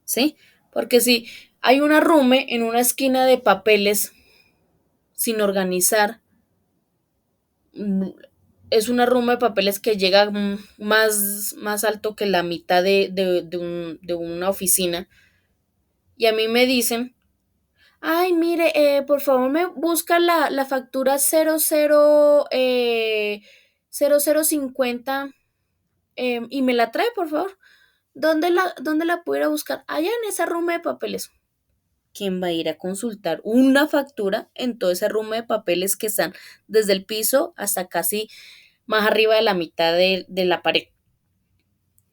Speaker 1: ¿sí? Porque si hay un arrume en una esquina de papeles sin organizar, es un arrume de papeles que llega más alto que la mitad de una oficina, y a mí me dicen: ay, mire, por favor me busca la factura 0050 y me la trae, por favor. ¿Dónde la puedo ir a buscar? Allá en esa ruma de papeles. ¿Quién va a ir a consultar una factura en todo ese ruma de papeles que están desde el piso hasta casi más arriba de la mitad de la pared?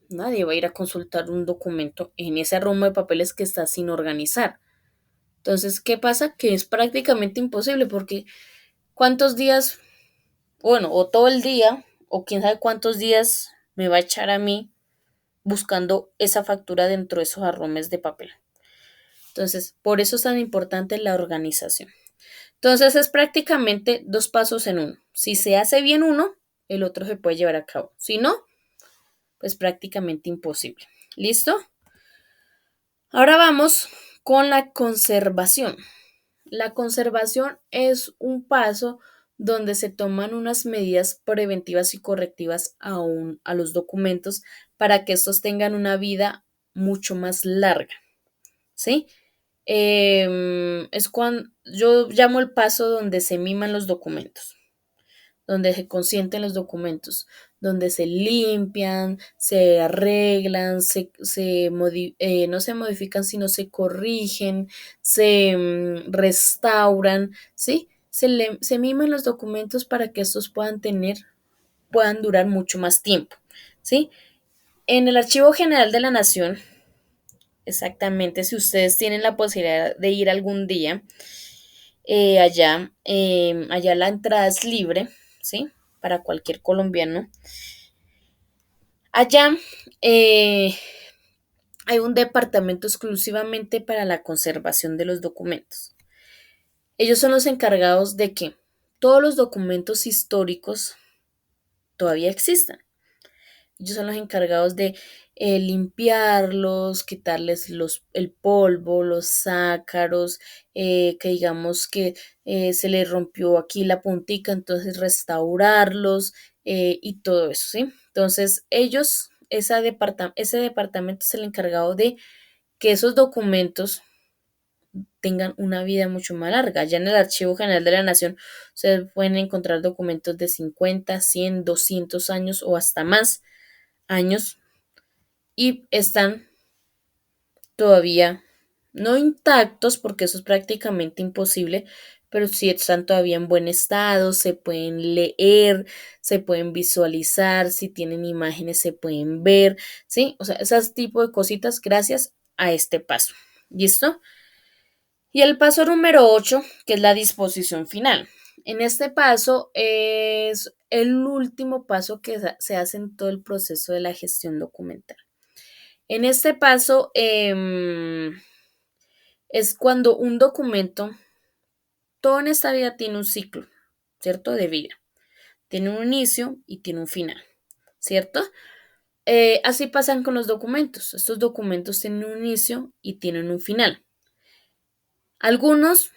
Speaker 1: Nadie va a ir a consultar un documento en ese ruma de papeles que está sin organizar. Entonces, ¿qué pasa? Que es prácticamente imposible porque ¿cuántos días, bueno, o todo el día, o quién sabe cuántos días me va a echar a mí buscando esa factura dentro de esos arromes de papel? Entonces, por eso es tan importante la organización. Entonces, es prácticamente 2 pasos en uno. Si se hace bien uno, el otro se puede llevar a cabo. Si no, pues prácticamente imposible. ¿Listo? Ahora vamos con la conservación. La conservación es un paso donde se toman unas medidas preventivas y correctivas a los documentos para que estos tengan una vida mucho más larga, ¿sí? Es cuando yo llamo el paso donde se miman los documentos, donde se consienten los documentos, donde se limpian, se arreglan, no se modifican, sino se corrigen, se restauran, ¿sí? Se miman los documentos para que estos puedan durar mucho más tiempo, ¿sí? En el Archivo General de la Nación, exactamente, si ustedes tienen la posibilidad de ir algún día, allá la entrada es libre, ¿sí? Para cualquier colombiano. Allá hay un departamento exclusivamente para la conservación de los documentos. Ellos son los encargados de que todos los documentos históricos todavía existan. Ellos son los encargados de limpiarlos, quitarles el polvo, los ácaros, que digamos que se les rompió aquí la puntica, entonces restaurarlos y todo eso, ¿sí? Entonces ellos, ese departamento es el encargado de que esos documentos tengan una vida mucho más larga. Ya en el Archivo General de la Nación ustedes pueden encontrar documentos de 50, 100, 200 años o hasta más años y están todavía no intactos porque eso es prácticamente imposible, pero sí están todavía en buen estado, se pueden leer, se pueden visualizar, si tienen imágenes se pueden ver, ¿sí? O sea, ese tipo de cositas gracias a este paso. ¿Listo? Y el paso número 8, que es la disposición final. En este paso es el último paso que se hace en todo el proceso de la gestión documental. En este paso es cuando un documento, todo en esta vida tiene un ciclo, ¿cierto? De vida. Tiene un inicio y tiene un final, ¿cierto? Así pasan con los documentos. Estos documentos tienen un inicio y tienen un final. Algunos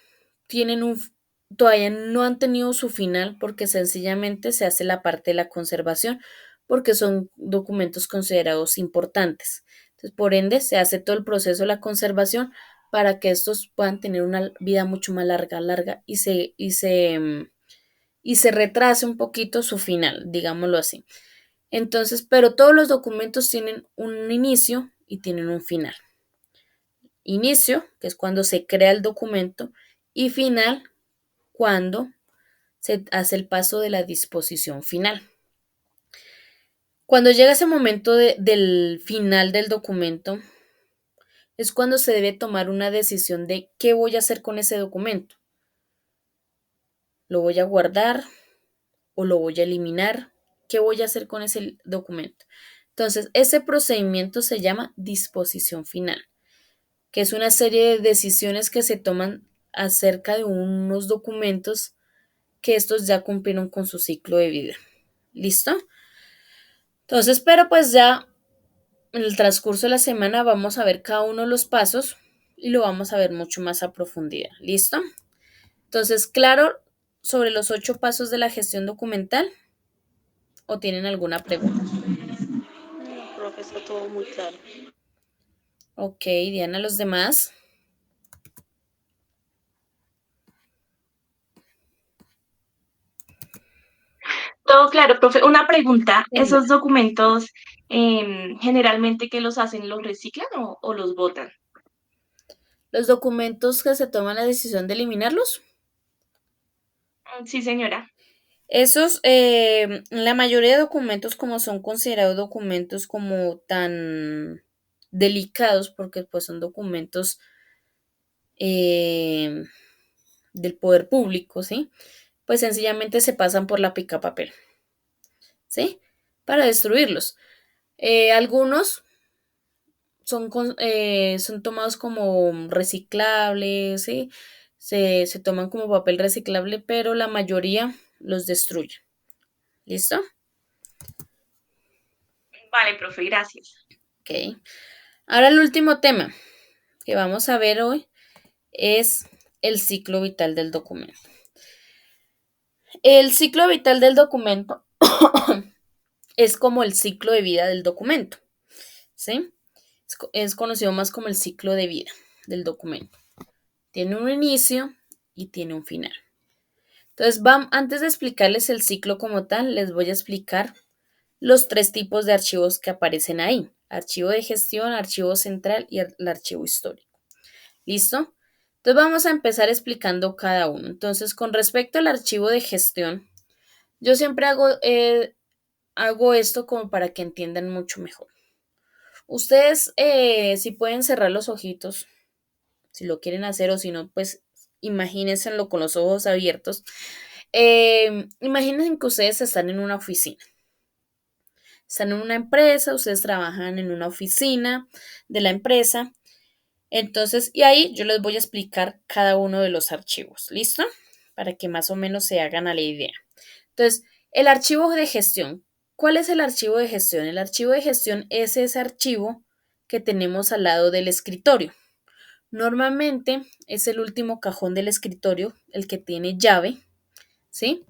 Speaker 1: todavía no han tenido su final porque sencillamente se hace la parte de la conservación porque son documentos considerados importantes. Entonces, por ende, se hace todo el proceso de la conservación para que estos puedan tener una vida mucho más larga y se retrase un poquito su final, digámoslo así. Entonces, pero todos los documentos tienen un inicio y tienen un final. Inicio, que es cuando se crea el documento, y final, cuando se hace el paso de la disposición final. Cuando llega ese momento del final del documento, es cuando se debe tomar una decisión de qué voy a hacer con ese documento. ¿Lo voy a guardar o lo voy a eliminar? ¿Qué voy a hacer con ese documento? Entonces, ese procedimiento se llama disposición final, que es una serie de decisiones que se toman acerca de unos documentos que estos ya cumplieron con su ciclo de vida. ¿Listo? Entonces, pero pues ya en el transcurso de la semana vamos a ver cada uno de los pasos y lo vamos a ver mucho más a profundidad. ¿Listo? Entonces, claro, sobre los 8 pasos de la gestión documental, ¿o tienen alguna pregunta?
Speaker 2: No, profe, está todo muy claro.
Speaker 1: Ok, Diana, los demás.
Speaker 3: Todo claro, profe. Una pregunta,
Speaker 1: Señora.
Speaker 3: ¿esos documentos generalmente que los hacen, los reciclan o los botan?
Speaker 1: Los documentos que se toman la decisión de eliminarlos,
Speaker 3: Sí, señora.
Speaker 1: esos, la mayoría de documentos como son considerados documentos como tan delicados, porque pues son documentos eh, del poder público, ¿sí? Pues sencillamente se pasan por la picapapel, ¿sí? Para destruirlos. Algunos son tomados como reciclables, ¿sí? Se toman como papel reciclable, pero la mayoría los destruyen. ¿Listo?
Speaker 3: Vale, profe, gracias.
Speaker 1: Ok. Ahora el último tema que vamos a ver hoy es el ciclo vital del documento. El ciclo vital del documento es como el ciclo de vida del documento, ¿sí? Es conocido más como el ciclo de vida del documento. Tiene un inicio y tiene un final. Entonces, antes de explicarles el ciclo como tal, les voy a explicar los 3 tipos de archivos que aparecen ahí. Archivo de gestión, archivo central y el archivo histórico. ¿Listo? Entonces vamos a empezar explicando cada uno. Entonces, con respecto al archivo de gestión, yo siempre hago esto como para que entiendan mucho mejor. Ustedes, si pueden cerrar los ojitos, si lo quieren hacer o si no, pues imagínense con los ojos abiertos. Imaginen que ustedes están en una oficina. Están en una empresa, ustedes trabajan en una oficina de la empresa. Entonces, y ahí yo les voy a explicar cada uno de los archivos. ¿Listo? Para que más o menos se hagan a la idea. Entonces, el archivo de gestión. ¿Cuál es el archivo de gestión? El archivo de gestión es ese archivo que tenemos al lado del escritorio. Normalmente es el último cajón del escritorio, el que tiene llave, ¿sí?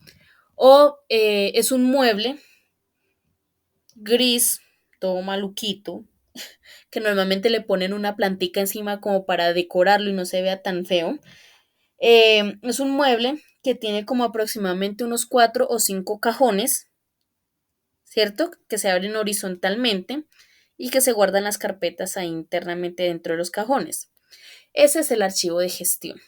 Speaker 1: O es un mueble gris, todo maluquito, que normalmente le ponen una plantica encima como para decorarlo y no se vea tan feo. Es un mueble que tiene como aproximadamente unos 4 o 5 cajones, ¿cierto? Que se abren horizontalmente y que se guardan las carpetas ahí internamente dentro de los cajones. Ese es el archivo de gestión.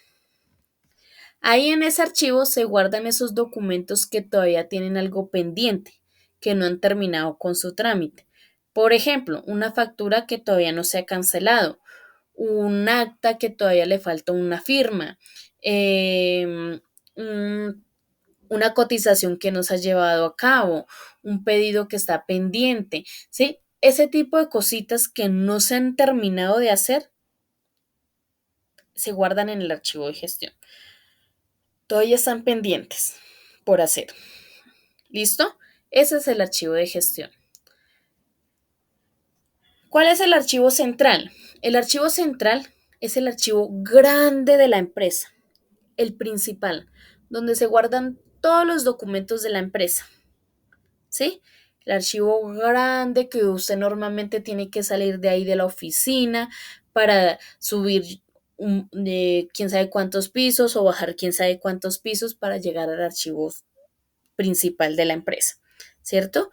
Speaker 1: Ahí en ese archivo se guardan esos documentos que todavía tienen algo pendiente, que no han terminado con su trámite. Por ejemplo, una factura que todavía no se ha cancelado, un acta que todavía le falta una firma, eh, un- una cotización que no se ha llevado a cabo, un pedido que está pendiente, ¿sí? Ese tipo de cositas que no se han terminado de hacer se guardan en el archivo de gestión. Todavía están pendientes por hacer. ¿Listo? Ese es el archivo de gestión. ¿Cuál es el archivo central? El archivo central es el archivo grande de la empresa, el principal, donde se guardan todos los documentos de la empresa. ¿Sí? El archivo grande que usted normalmente tiene que salir de ahí de la oficina para subir quién sabe cuántos pisos o bajar quién sabe cuántos pisos para llegar al archivo principal de la empresa, ¿cierto?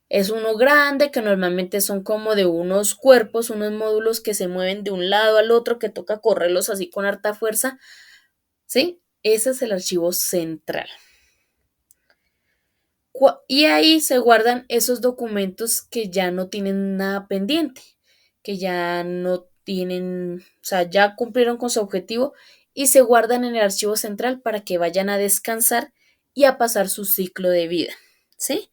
Speaker 1: Es uno grande que normalmente son como de unos cuerpos, unos módulos que se mueven de un lado al otro, que toca correrlos así con harta fuerza, ¿sí? Ese es el archivo central. Y ahí se guardan esos documentos que ya no tienen nada pendiente, que ya no tienen, o sea, ya cumplieron con su objetivo y se guardan en el archivo central para que vayan a descansar y a pasar su ciclo de vida, ¿sí?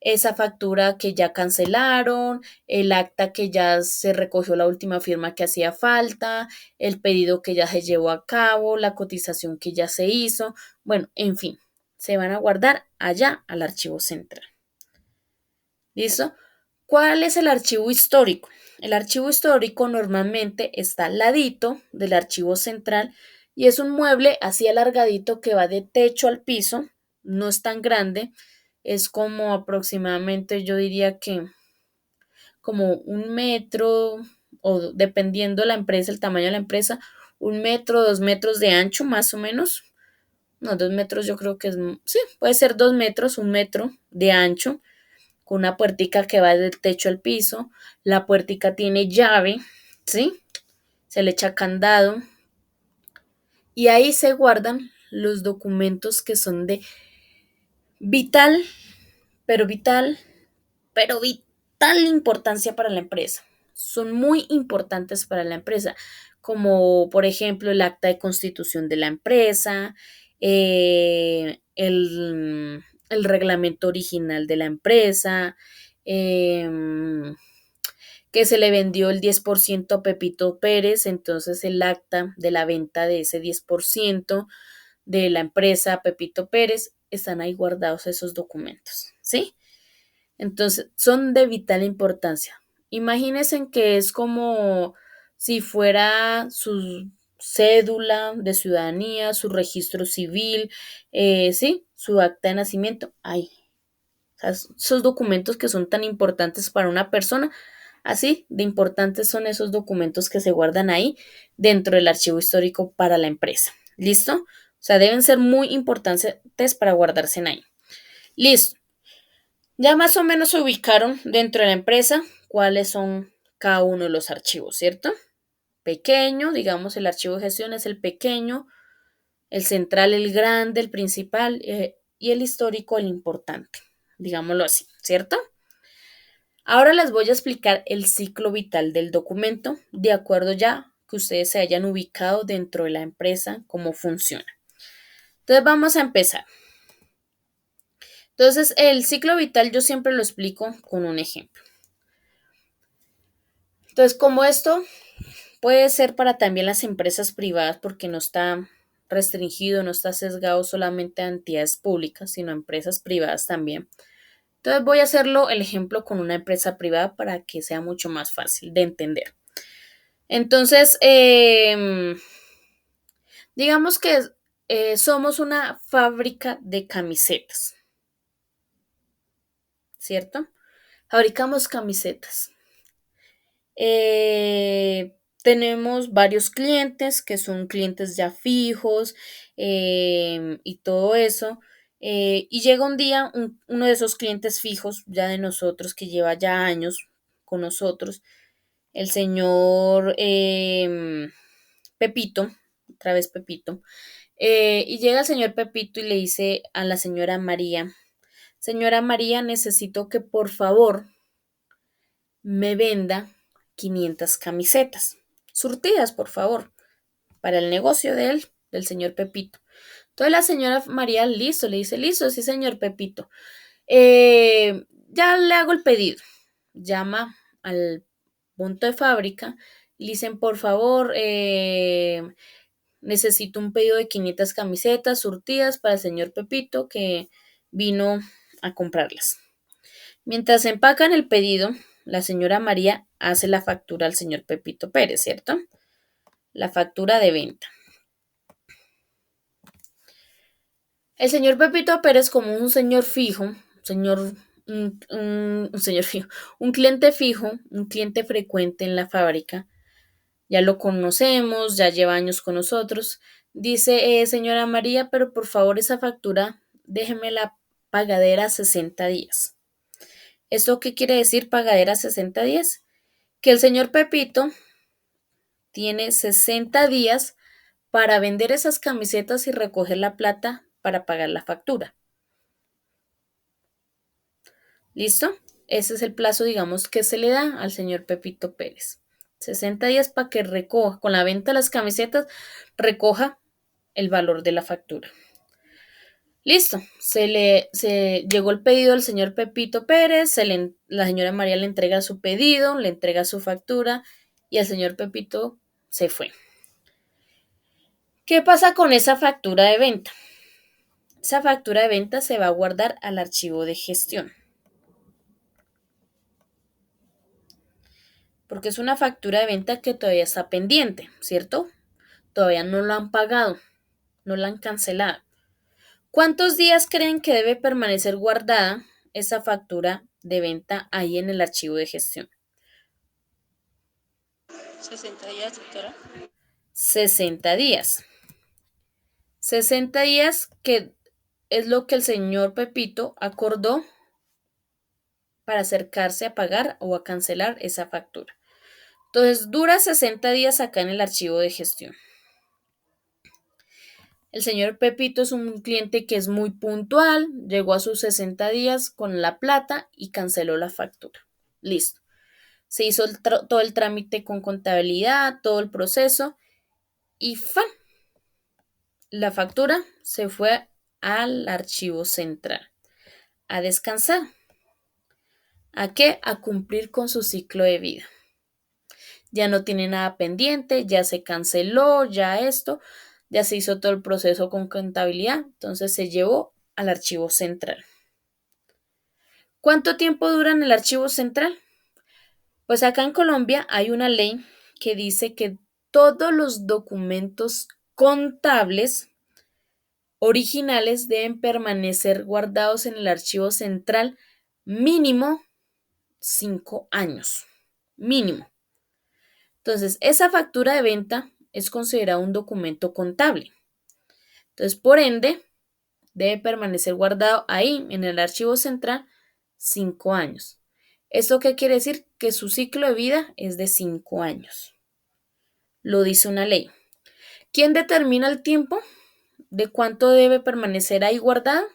Speaker 1: Esa factura que ya cancelaron, el acta que ya se recogió la última firma que hacía falta, el pedido que ya se llevó a cabo, la cotización que ya se hizo, bueno, en fin, se van a guardar allá al archivo central. ¿Listo? ¿Cuál es el archivo histórico? El archivo histórico normalmente está al ladito del archivo central y es un mueble así alargadito que va de techo al piso, no es tan grande, es como aproximadamente, yo diría que como 1 metro, o dependiendo la empresa, el tamaño de la empresa, 1 metro, 2 metros de ancho más o menos. No, 2 metros yo creo que es, sí, puede ser 2 metros, 1 metro de ancho, con una puertica que va del techo al piso. La puertica tiene llave, ¿sí? Se le echa candado. Y ahí se guardan los documentos que son de vital, pero vital pero vital importancia para la empresa. Son muy importantes para la empresa, como por ejemplo el acta de constitución de la empresa, el reglamento original de la empresa, eh, que se le vendió el 10% a Pepito Pérez, entonces el acta de la venta de ese 10% de la empresa Pepito Pérez, están ahí guardados esos documentos, ¿sí? Entonces, son de vital importancia. Imagínense que es como si fuera su cédula de ciudadanía, su registro civil, sí, su acta de nacimiento. Ay, o sea, esos documentos que son tan importantes para una persona, así de importantes son esos documentos que se guardan ahí dentro del archivo histórico para la empresa. ¿Listo? O sea, deben ser muy importantes para guardarse en ahí. Listo. Ya más o menos se ubicaron dentro de la empresa cuáles son cada uno de los archivos, ¿cierto? Pequeño, digamos, el archivo de gestión es el pequeño, el central el grande, el principal y el histórico el importante, digámoslo así, ¿cierto? Ahora les voy a explicar el ciclo vital del documento, de acuerdo ya que ustedes se hayan ubicado dentro de la empresa, cómo funciona. Entonces vamos a empezar. Entonces, el ciclo vital yo siempre lo explico con un ejemplo. Entonces, como esto puede ser para también las empresas privadas porque no está restringido, no está sesgado solamente a entidades públicas, sino a empresas privadas también. Entonces voy a hacerlo el ejemplo con una empresa privada para que sea mucho más fácil de entender. Entonces, digamos que somos una fábrica de camisetas, ¿cierto? Fabricamos camisetas. Tenemos varios clientes que son clientes ya fijos y todo eso. Y llega un día uno de esos clientes fijos, ya de nosotros, que lleva ya años con nosotros, el señor Pepito, otra vez Pepito, y llega el señor Pepito y le dice a la señora María, necesito que por favor me venda 500 camisetas, surtidas, por favor, para el negocio de él, del señor Pepito. Entonces la señora María, listo, le dice, listo, sí, señor Pepito. Ya le hago el pedido. Llama al punto de fábrica y le dicen, por favor, necesito un pedido de 500 camisetas surtidas para el señor Pepito que vino a comprarlas. Mientras empacan el pedido, la señora María hace la factura al señor Pepito Pérez, ¿cierto? La factura de venta. El señor Pepito Pérez, como un señor fijo, un cliente fijo, un cliente frecuente en la fábrica, ya lo conocemos, ya lleva años con nosotros, dice, señora María, pero por favor esa factura déjeme la pagadera a 60 días. ¿Esto qué quiere decir pagadera a 60 días? Que el señor Pepito tiene 60 días para vender esas camisetas y recoger la plata para pagar la factura. ¿Listo? Ese es el plazo, digamos, que se le da al señor Pepito Pérez. 60 días para que recoja, con la venta de las camisetas, recoja el valor de la factura. Listo, se llegó el pedido del señor Pepito Pérez, la señora María le entrega su pedido, le entrega su factura y el señor Pepito se fue. ¿Qué pasa con esa factura de venta? Esa factura de venta se va a guardar al archivo de gestión. Porque es una factura de venta que todavía está pendiente, ¿cierto? Todavía no lo han pagado, no la han cancelado. ¿Cuántos días creen que debe permanecer guardada esa factura de venta ahí en el archivo de gestión?
Speaker 2: 60 días, doctora.
Speaker 1: 60 días. 60 días que es lo que el señor Pepito acordó para acercarse a pagar o a cancelar esa factura. Entonces, dura 60 días acá en el archivo de gestión. El señor Pepito es un cliente que es muy puntual, llegó a sus 60 días con la plata y canceló la factura. Listo. Se hizo todo el trámite con contabilidad, todo el proceso y ¡fan! La factura se fue al archivo central a descansar. ¿A qué? A cumplir con su ciclo de vida. Ya no tiene nada pendiente, ya se canceló, ya esto, ya se hizo todo el proceso con contabilidad, entonces se llevó al archivo central. ¿Cuánto tiempo dura en el archivo central? Pues acá en Colombia hay una ley que dice que todos los documentos contables originales deben permanecer guardados en el archivo central mínimo 5 años. Mínimo. Entonces, esa factura de venta es considerada un documento contable. Entonces, por ende, debe permanecer guardado ahí en el archivo central 5 años. ¿Esto qué quiere decir? Que su ciclo de vida es de 5 años. Lo dice una ley. ¿Quién determina el tiempo de cuánto debe permanecer ahí guardado?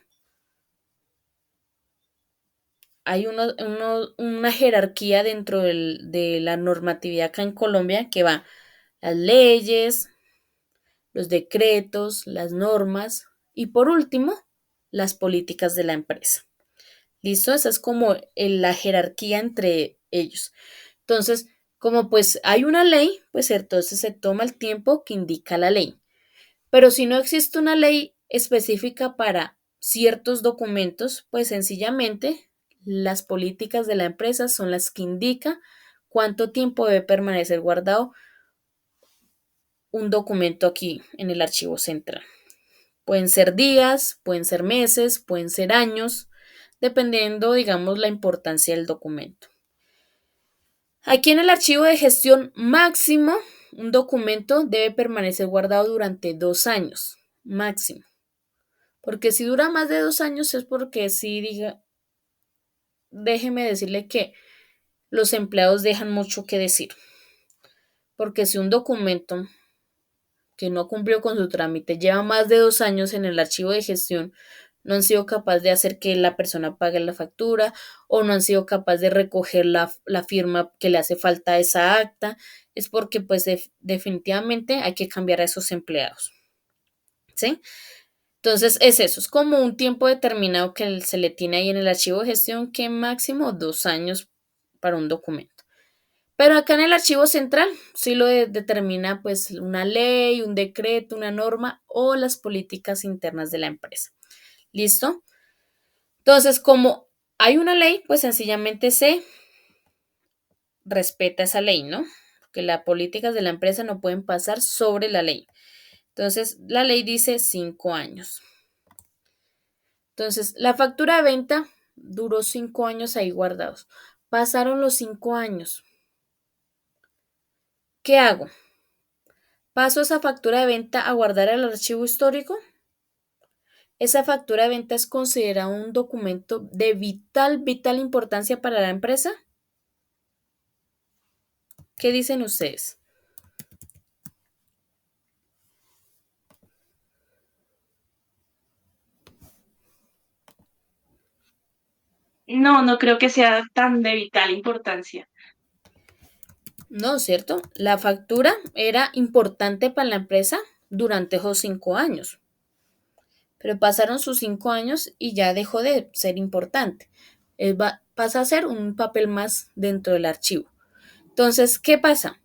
Speaker 1: Hay una jerarquía dentro de la normatividad acá en Colombia que va las leyes, los decretos, las normas y por último, las políticas de la empresa. ¿Listo? Esa es como la jerarquía entre ellos. Entonces, como pues hay una ley, pues entonces se toma el tiempo que indica la ley. Pero si no existe una ley específica para ciertos documentos, pues sencillamente Las políticas de la empresa son las que indican cuánto tiempo debe permanecer guardado un documento aquí en el archivo central. Pueden ser días, pueden ser meses, pueden ser años, dependiendo, digamos, la importancia del documento. Aquí en el archivo de gestión máximo, un documento debe permanecer guardado durante 2 años, máximo. Porque si dura más de 2 años es porque sí, déjeme decirle que los empleados dejan mucho que decir. Porque si un documento que no cumplió con su trámite lleva más de 2 años en el archivo de gestión, no han sido capaces de hacer que la persona pague la factura o no han sido capaces de recoger la firma que le hace falta a esa acta, es porque pues definitivamente hay que cambiar a esos empleados. ¿Sí? Entonces es eso, es como un tiempo determinado que se le tiene ahí en el archivo de gestión que máximo 2 años para un documento. Pero acá en el archivo central sí lo determina pues una ley, un decreto, una norma o las políticas internas de la empresa. ¿Listo? Entonces, como hay una ley, pues sencillamente se respeta esa ley, ¿no? Porque las políticas de la empresa no pueden pasar sobre la ley. Entonces, la ley dice 5 años. Entonces, la factura de venta duró 5 años ahí guardados. Pasaron los 5 años. ¿Qué hago? ¿Paso esa factura de venta a guardar el archivo histórico? Esa factura de venta es considerada un documento de vital importancia para la empresa. ¿Qué dicen ustedes?
Speaker 3: No, no creo que sea tan de vital importancia.
Speaker 1: No, ¿cierto? La factura era importante para la empresa durante esos 5 años, pero pasaron sus 5 años y ya dejó de ser importante. Pasa a ser un papel más dentro del archivo. Entonces, ¿qué pasa?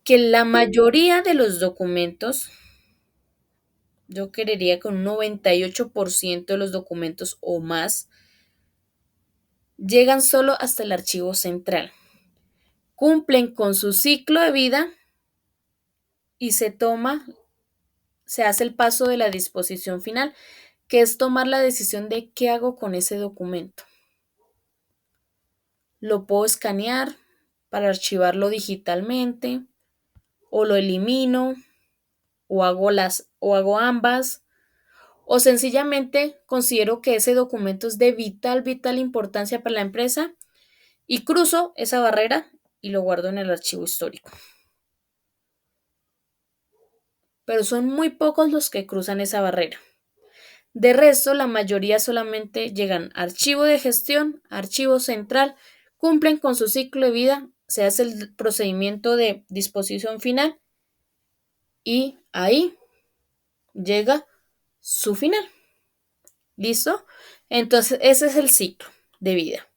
Speaker 1: Que la mayoría de los documentos, yo creería que un 98% de los documentos o más, llegan solo hasta el archivo central. Cumplen con su ciclo de vida y se hace el paso de la disposición final, que es tomar la decisión de qué hago con ese documento. Lo puedo escanear para archivarlo digitalmente, o lo elimino, o hago ambas, o sencillamente considero que ese documento es de vital importancia para la empresa y cruzo esa barrera y lo guardo en el archivo histórico. Pero son muy pocos los que cruzan esa barrera. De resto, la mayoría solamente llegan a archivo de gestión, archivo central, cumplen con su ciclo de vida, se hace el procedimiento de disposición final y ahí llega su final. ¿Listo? Entonces, ese es el ciclo de vida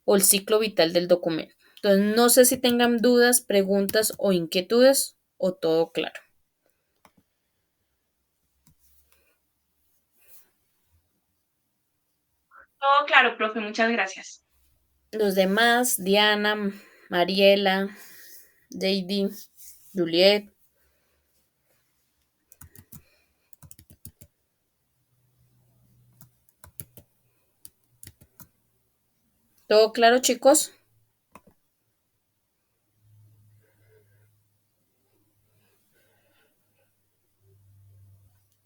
Speaker 1: o el ciclo vital del documento. Entonces, no sé si tengan dudas, preguntas o inquietudes o todo claro.
Speaker 3: Todo claro, profe, muchas gracias.
Speaker 1: Los demás, Diana, Mariela, JD, Juliet. ¿Todo claro, chicos?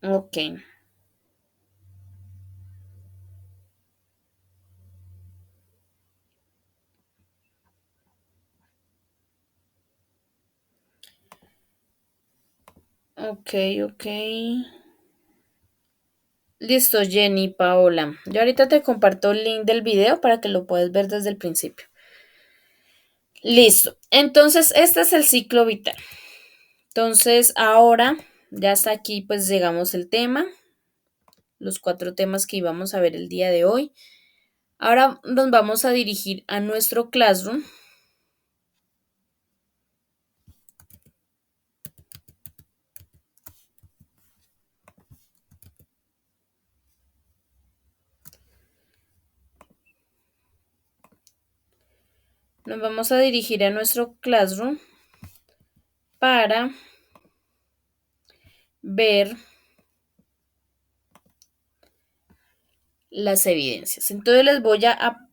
Speaker 1: Ok, ok. Listo, Jenny, Paola. Yo ahorita te comparto el link del video para que lo puedas ver desde el principio. Listo. Entonces, este es el ciclo vital. Entonces, ahora ya hasta aquí pues llegamos el tema, los 4 temas que íbamos a ver el día de hoy. Ahora nos vamos a dirigir a nuestro Classroom. nos vamos a dirigir a nuestro Classroom para ver las evidencias. Entonces les voy a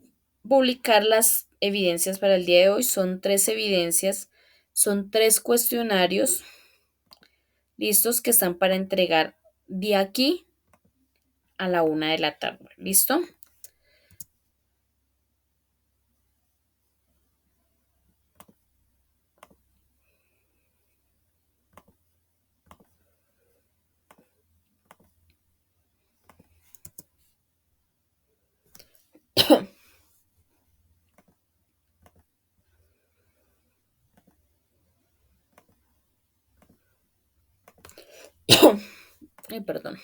Speaker 1: publicar las evidencias para el día de hoy. Son 3 evidencias, son 3 cuestionarios listos que están para entregar de aquí a la 1 de la tarde. ¿Listo? Ay, perdón.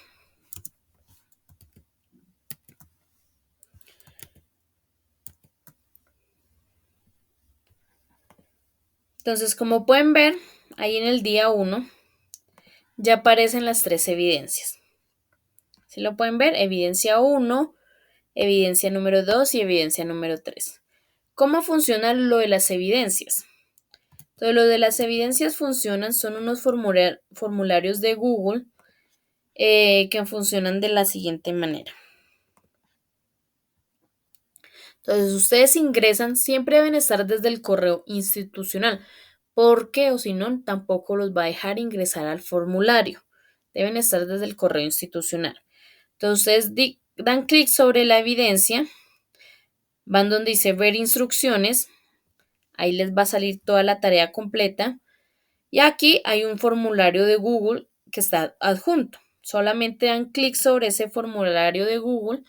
Speaker 1: Entonces, como pueden ver, ahí en el día 1 ya aparecen las 3 evidencias. ¿Sí lo pueden ver? Evidencia 1, evidencia número 2 y evidencia número 3. ¿Cómo funciona lo de las evidencias? Entonces, lo de las evidencias son unos formularios de Google que funcionan de la siguiente manera. Entonces, ustedes ingresan, siempre deben estar desde el correo institucional, porque o si no, tampoco los va a dejar ingresar al formulario. Deben estar desde el correo institucional. Entonces, dan clic sobre la evidencia, van donde dice ver instrucciones, ahí les va a salir toda la tarea completa. Y aquí hay un formulario de Google que está adjunto. Solamente dan clic sobre ese formulario de Google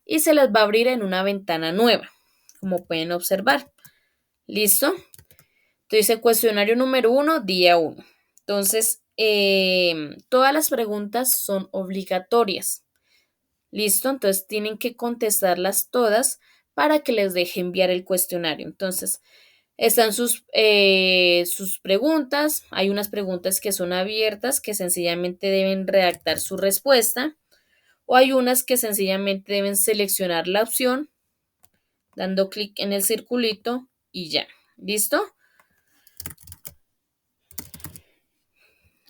Speaker 1: y se les va a abrir en una ventana nueva, como pueden observar. ¿Listo? Entonces, dice cuestionario número 1, día 1. Entonces, todas las preguntas son obligatorias. ¿Listo? Entonces, tienen que contestarlas todas para que les deje enviar el cuestionario. Entonces, están sus preguntas. Hay unas preguntas que son abiertas, que sencillamente deben redactar su respuesta. O hay unas que sencillamente deben seleccionar la opción, dando clic en el circulito y ya. ¿Listo?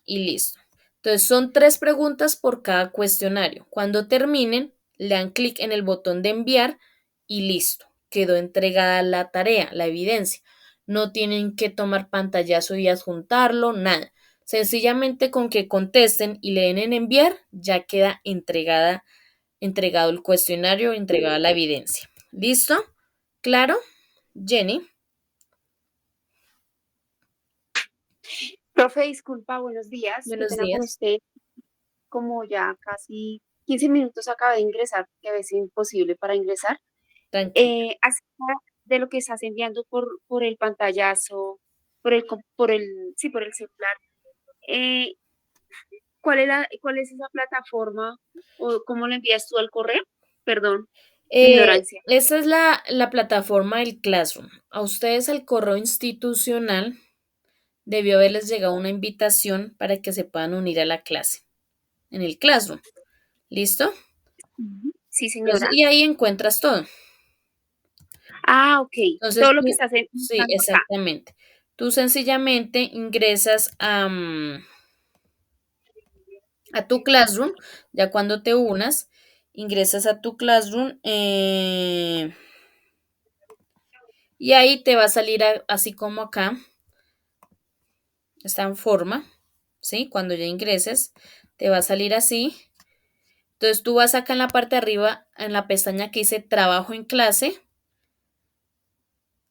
Speaker 1: Y listo. Entonces son 3 preguntas por cada cuestionario. Cuando terminen, le dan clic en el botón de enviar y listo. Quedó entregada la tarea, la evidencia. No tienen que tomar pantallazo y adjuntarlo, nada. Sencillamente con que contesten y le den en enviar, ya queda entregado el cuestionario, entregada la evidencia. ¿Listo? ¿Claro? Jenny,
Speaker 4: Profe, disculpa, buenos días. Qué
Speaker 1: buenos
Speaker 4: pena con
Speaker 1: días.
Speaker 4: usted. Como ya casi 15 minutos acabé de ingresar, que a veces es imposible para ingresar.
Speaker 1: Tranquila.
Speaker 4: Acerca de lo que estás enviando por el pantallazo, sí, por el celular. eh, ¿Cuál es esa plataforma o cómo la envías tú al correo? Perdón, mi ignorancia.
Speaker 1: Esta es la plataforma del Classroom. A ustedes al correo institucional debió haberles llegado una invitación para que se puedan unir a la clase en el Classroom. ¿Listo?
Speaker 4: Ujú. Sí,
Speaker 1: Entonces,
Speaker 4: señora.
Speaker 1: y ahí encuentras todo.
Speaker 4: Ah, ok.
Speaker 1: Entonces
Speaker 4: Todo lo que
Speaker 1: tú,
Speaker 4: estás
Speaker 1: sí,
Speaker 4: indicando acá.
Speaker 1: exactamente. Tú sencillamente ingresas a tu Classroom, ya cuando te unas, ingresas a tu Classroom y ahí te va a salir así como acá, está en forma, ¿sí? Cuando ya ingreses, te va a salir así. Entonces tú vas acá en la parte de arriba, en la pestaña que dice trabajo en clase,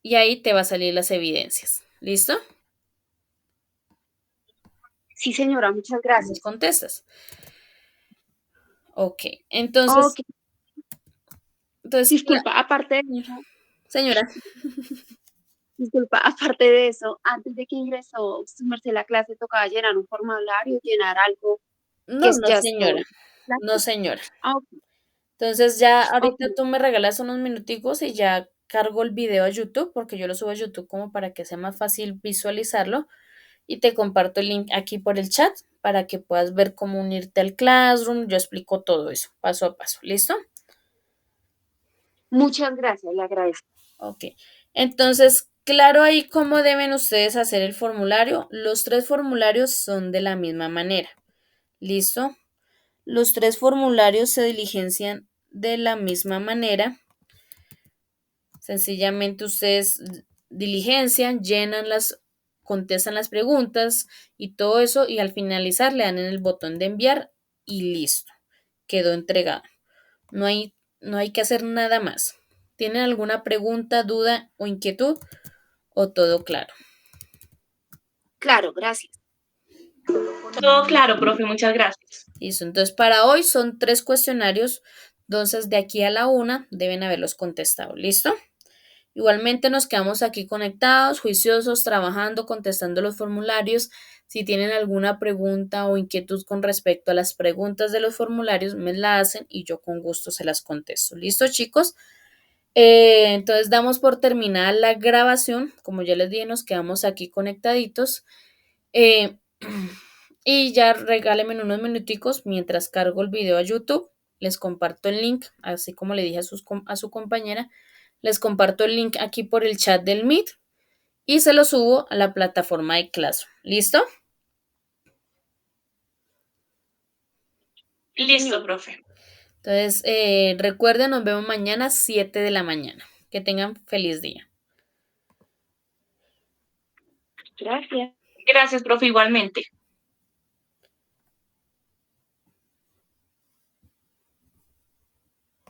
Speaker 1: y ahí te va a salir las evidencias. ¿Listo?
Speaker 4: Sí, señora, muchas
Speaker 1: Nos
Speaker 4: gracias.
Speaker 1: contestas. Ok,
Speaker 4: Ok,
Speaker 1: entonces,
Speaker 4: disculpa, aparte de eso,
Speaker 1: señora,
Speaker 4: disculpa, aparte de eso, antes de que ingresó su merced a la clase, tocaba llenar un formulario, llenar algo que
Speaker 1: no, no,
Speaker 4: ya
Speaker 1: señora,
Speaker 4: estoy. ¿Claro?
Speaker 1: no, señora.
Speaker 4: Ah, ok,
Speaker 1: Entonces ya
Speaker 4: ok.
Speaker 1: ahorita tú me regalas unos minuticos y ya cargo el video a YouTube, porque yo lo subo a YouTube como para que sea más fácil visualizarlo. Y te comparto el link aquí por el chat para que puedas ver cómo unirte al Classroom. Yo explico todo eso paso a paso. ¿Listo?
Speaker 4: Muchas gracias, le agradezco.
Speaker 1: Ok. Entonces, Claro ahí cómo deben ustedes hacer el formulario. Los 3 formularios son de la misma manera. ¿Listo? Los 3 formularios se diligencian de la misma manera. Sencillamente ustedes diligencian, contestan las preguntas y todo eso y al finalizar le dan en el botón de enviar y listo. Quedó entregado. No hay que hacer nada más. ¿Tienen alguna pregunta, duda o inquietud? ¿O todo claro?
Speaker 4: Claro, gracias.
Speaker 3: Todo claro, profe, muchas gracias.
Speaker 1: Listo. Entonces, para hoy son 3 cuestionarios. Entonces, de aquí a la 1 deben haberlos contestado. ¿Listo? Igualmente nos quedamos aquí conectados, juiciosos, trabajando, contestando los formularios. Si tienen alguna pregunta o inquietud con respecto a las preguntas de los formularios, me la hacen y yo con gusto se las contesto. ¿Listo, chicos? Entonces damos por terminada la grabación. Como ya les dije, nos quedamos aquí conectaditos. Eh, y ya regálenme unos minuticos mientras cargo el video a YouTube. Les comparto el link, así como le dije a su compañera. Les comparto el link aquí por el chat del Meet y se lo subo a la plataforma de Classroom. ¿Listo?
Speaker 3: Listo, profe.
Speaker 1: Entonces, recuerden, nos vemos mañana 7 de la mañana. Que tengan feliz día.
Speaker 4: Gracias.
Speaker 3: Gracias, profe, igualmente.